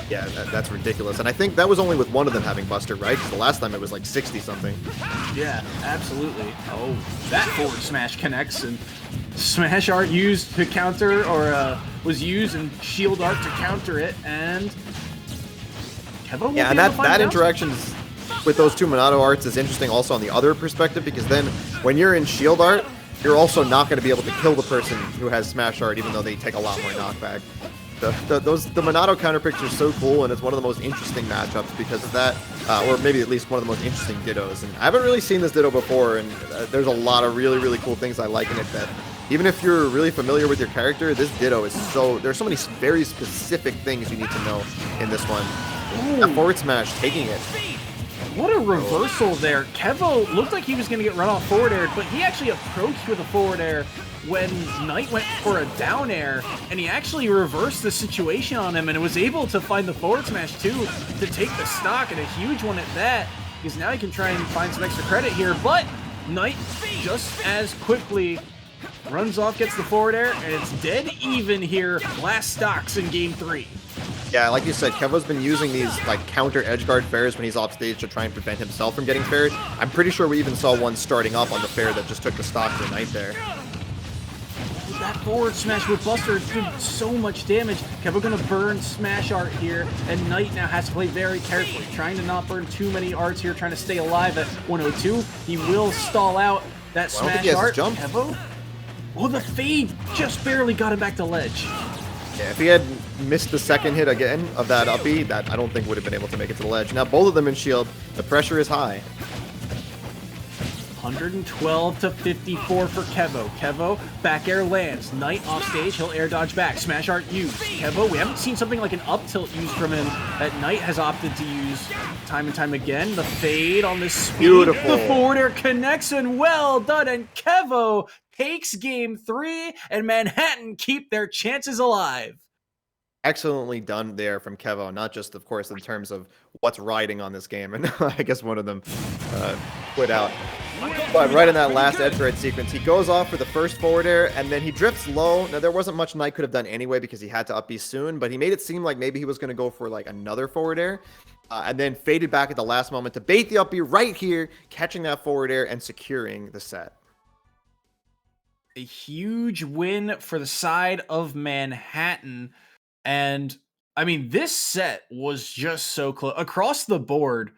Yeah, that's ridiculous. And I think that was only with one of them having Buster, right? Because the last time it was like 60-something. Yeah, absolutely. Oh, that forward smash connects, and Smash Art used to counter, or was used and Shield Art to counter it, and Kevo yeah, and that interaction with those two Monado arts is interesting also on the other perspective, because then when you're in Shield Art, you're also not going to be able to kill the person who has Smash Art, even though they take a lot more knockback. The Monado counter picks are so cool, and it's one of the most interesting matchups because of that, or maybe at least one of the most interesting Dittos. And I haven't really seen this Ditto before, and there's a lot of really, really cool things I like in it that even if you're really familiar with your character, this Ditto is there's so many very specific things you need to know in this one. Ooh. That forward smash, taking it. What a reversal there. Kevo looked like he was going to get run off forward air, but he actually approached with a forward air when Knight went for a down air, and he actually reversed the situation on him and was able to find the forward smash too to take the stock, and a huge one at that, because now he can try and find some extra credit here. But Knight just as quickly runs off, gets the forward air, and it's dead even here. Last stocks in game 3. Yeah, like you said, Kevo's been using these like counter edgeguard fairs when he's off stage to try and prevent himself from getting faired. I'm pretty sure we even saw one starting up on the fair that just took the stock for Knight there. That forward smash with Buster did so much damage. Kevo gonna burn Smash Art here, and Knight now has to play very carefully, trying to not burn too many arts here, trying to stay alive at 102. He will stall out that Smash Art. Kevo? Oh, the fade just barely got him back to ledge. Yeah, if he had missed the second hit again of that up B, that I don't think would have been able to make it to the ledge. Now both of them in shield, the pressure is high. 112 to 54 for Kevo. Kevo, back air lands. Knight off stage, he'll air dodge back. Smash Art used. Kevo, we haven't seen something like an up tilt used from him that Knight has opted to use time and time again. The fade on this speed. Beautiful. The forward air connects, and well done. And Kevo takes game 3, and Manhattan keep their chances alive. Excellently done there from Kevo, not just, of course, in terms of what's riding on this game, and I guess one of them quit out. But right in that last edge guard sequence, he goes off for the first forward air, and then he drifts low. Now, there wasn't much Knight could have done anyway because he had to up B soon, but he made it seem like maybe he was going to go for like another forward air. and then faded back at the last moment to bait the up B right here, catching that forward air and securing the set. A huge win for the side of Manhattan. And I mean, this set was just so close across the board.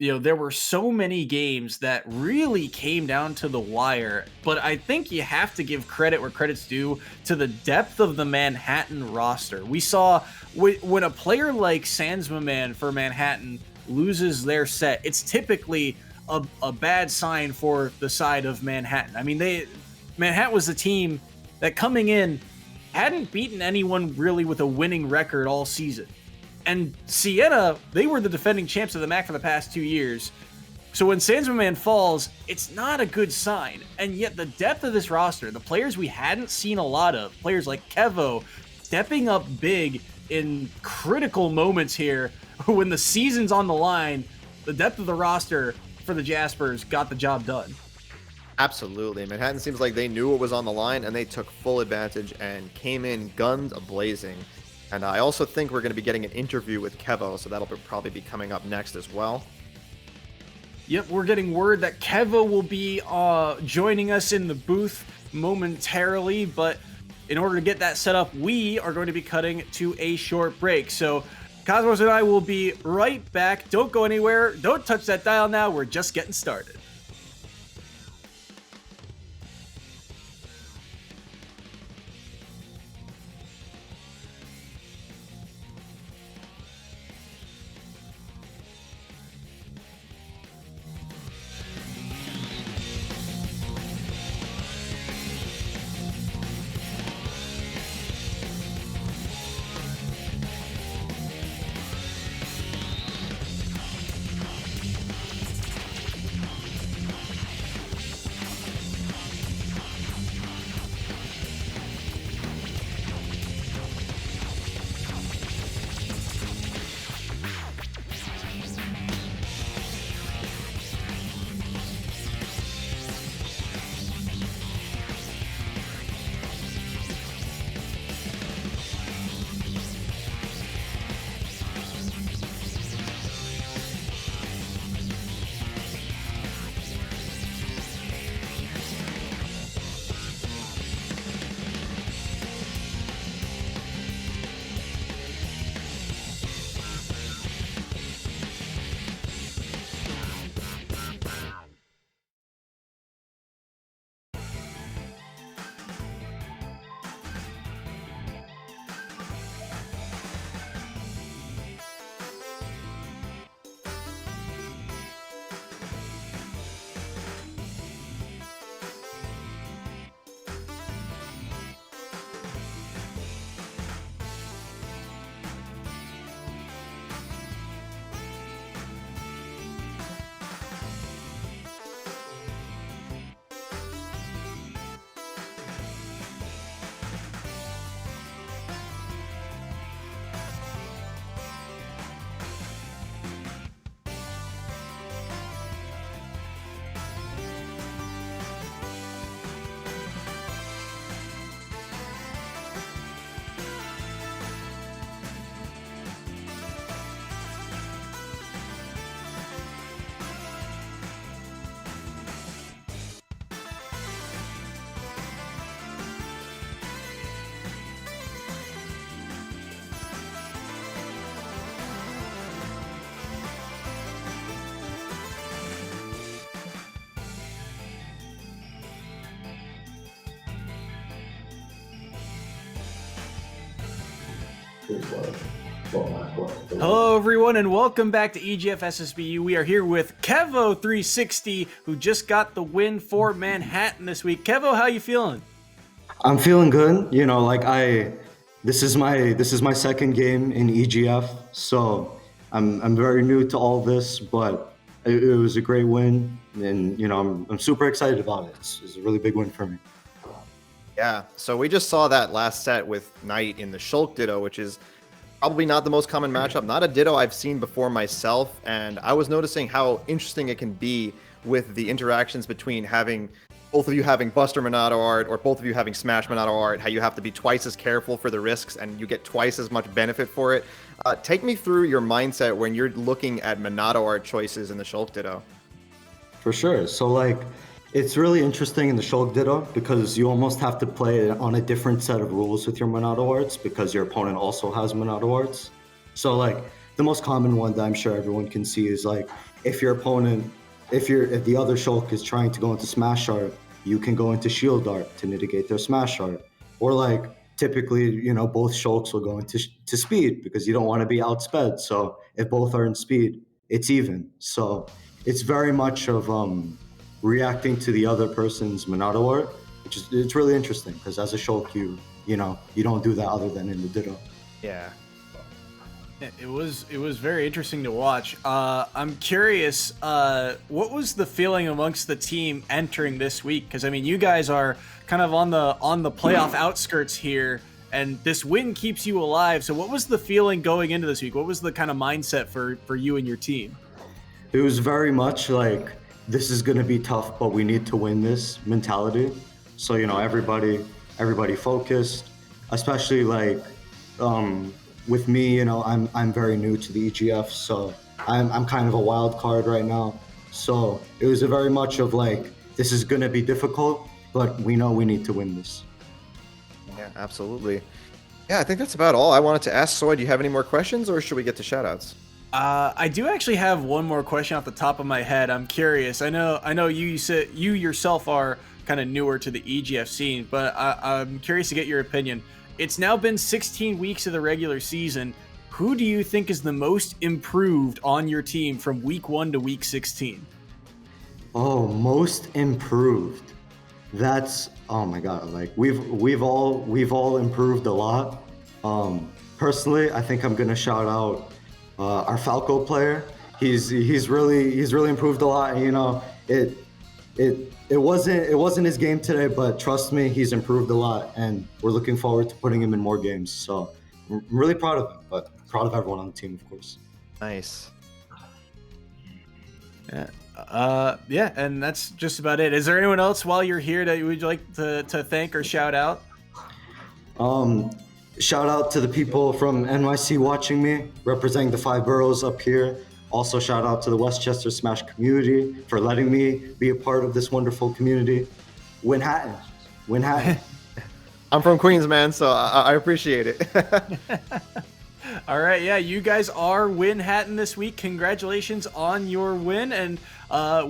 There were so many games that really came down to the wire, but I think you have to give credit where credit's due to the depth of the Manhattan roster. We saw when a player like Sandsman for Manhattan loses their set, it's typically a bad sign for the side of Manhattan. I mean, Manhattan was the team that coming in hadn't beaten anyone really with a winning record all season. And Siena, they were the defending champs of the MAC for the past 2 years. So when Sandsman falls, it's not a good sign. And yet the depth of this roster, the players we hadn't seen a lot of, players like Kevo, stepping up big in critical moments here when the season's on the line, the depth of the roster for the Jaspers got the job done. Absolutely. Manhattan seems like they knew what was on the line, and they took full advantage and came in guns a-blazing. And I also think we're going to be getting an interview with Kevo, so that'll probably be coming up next as well. Yep, we're getting word that Kevo will be joining us in the booth momentarily, but in order to get that set up, we are going to be cutting to a short break. So Cosmos and I will be right back. Don't go anywhere. Don't touch that dial now. We're just getting started. Hello everyone and welcome back to EGF SSBU. We are here with Kevo360, who just got the win for Manhattan this week. Kevo, how you feeling? I'm feeling good. This is my second game in EGF, so I'm very new to all this, but it was a great win, and I'm super excited about it. It's a really big win for me. Yeah, so we just saw that last set with Knight in the Shulk Ditto, which is probably not the most common matchup, not a Ditto I've seen before myself, and I was noticing how interesting it can be with the interactions between having both of you having Buster Monado art or both of you having Smash Monado art, how you have to be twice as careful for the risks and you get twice as much benefit for it. Take me through your mindset when you're looking at Monado art choices in the Shulk Ditto. For sure. So like, it's really interesting in the Shulk Ditto because you almost have to play on a different set of rules with your Monado arts because your opponent also has Monado arts. So like, the most common one that I'm sure everyone can see is like, if the other Shulk is trying to go into Smash art, you can go into Shield art to mitigate their Smash art. Or like, typically, you know, both Shulks will go into speed because you don't want to be outsped. So if both are in speed, it's even. So it's very much of reacting to the other person's Monado art, which is, it's really interesting because as a Shulk, you don't do that other than in the Ditto. Yeah. It was very interesting to watch. I'm curious, what was the feeling amongst the team entering this week? Because I mean, you guys are kind of on the playoff outskirts here, and this win keeps you alive. So what was the feeling going into this week? What was the kind of mindset for you and your team? It was very much like, this is going to be tough, but we need to win this mentality. So, you know, everybody focused, especially like, with me, you know, I'm very new to the EGF, so I'm kind of a wild card right now. So it was a very much of like, this is going to be difficult, but we know we need to win this. Yeah, absolutely. Yeah, I think that's about all I wanted to ask. Soy, do you have any more questions or should we get to shoutouts? I do actually have one more question off the top of my head. I'm curious. I know you said you yourself are kind of newer to the EGF scene, but I'm curious to get your opinion. It's now been 16 weeks of the regular season. Who do you think is the most improved on your team from week 1 to week 16? Oh, most improved. That's, oh my God. Like we've all improved a lot. Personally, I think I'm gonna shout out our Falco player. He's really improved a lot. And, you know, it wasn't his game today, but trust me, he's improved a lot, and we're looking forward to putting him in more games. So I'm really proud of him, but proud of everyone on the team, of course. Nice. Yeah, and that's just about it. Is there anyone else while you're here that you would like to thank or shout out? Shout out to the people from NYC watching me, representing the 5 boroughs up here. Also, shout out to the Westchester Smash community for letting me be a part of this wonderful community. Winhattan. I'm from Queens, man, so I appreciate it. All right, yeah, you guys are Winhattan this week. Congratulations on your win, and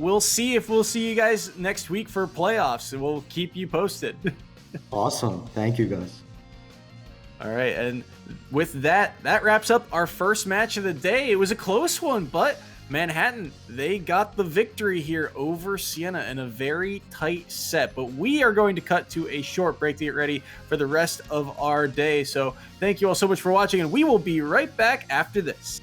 we'll see you guys next week for playoffs, and we'll keep you posted. Awesome. Thank you, guys. All right, and with that wraps up our first match of the day. It was a close one, but Manhattan, they got the victory here over Siena in a very tight set. But we are going to cut to a short break to get ready for the rest of our day. So thank you all so much for watching, and we will be right back after this.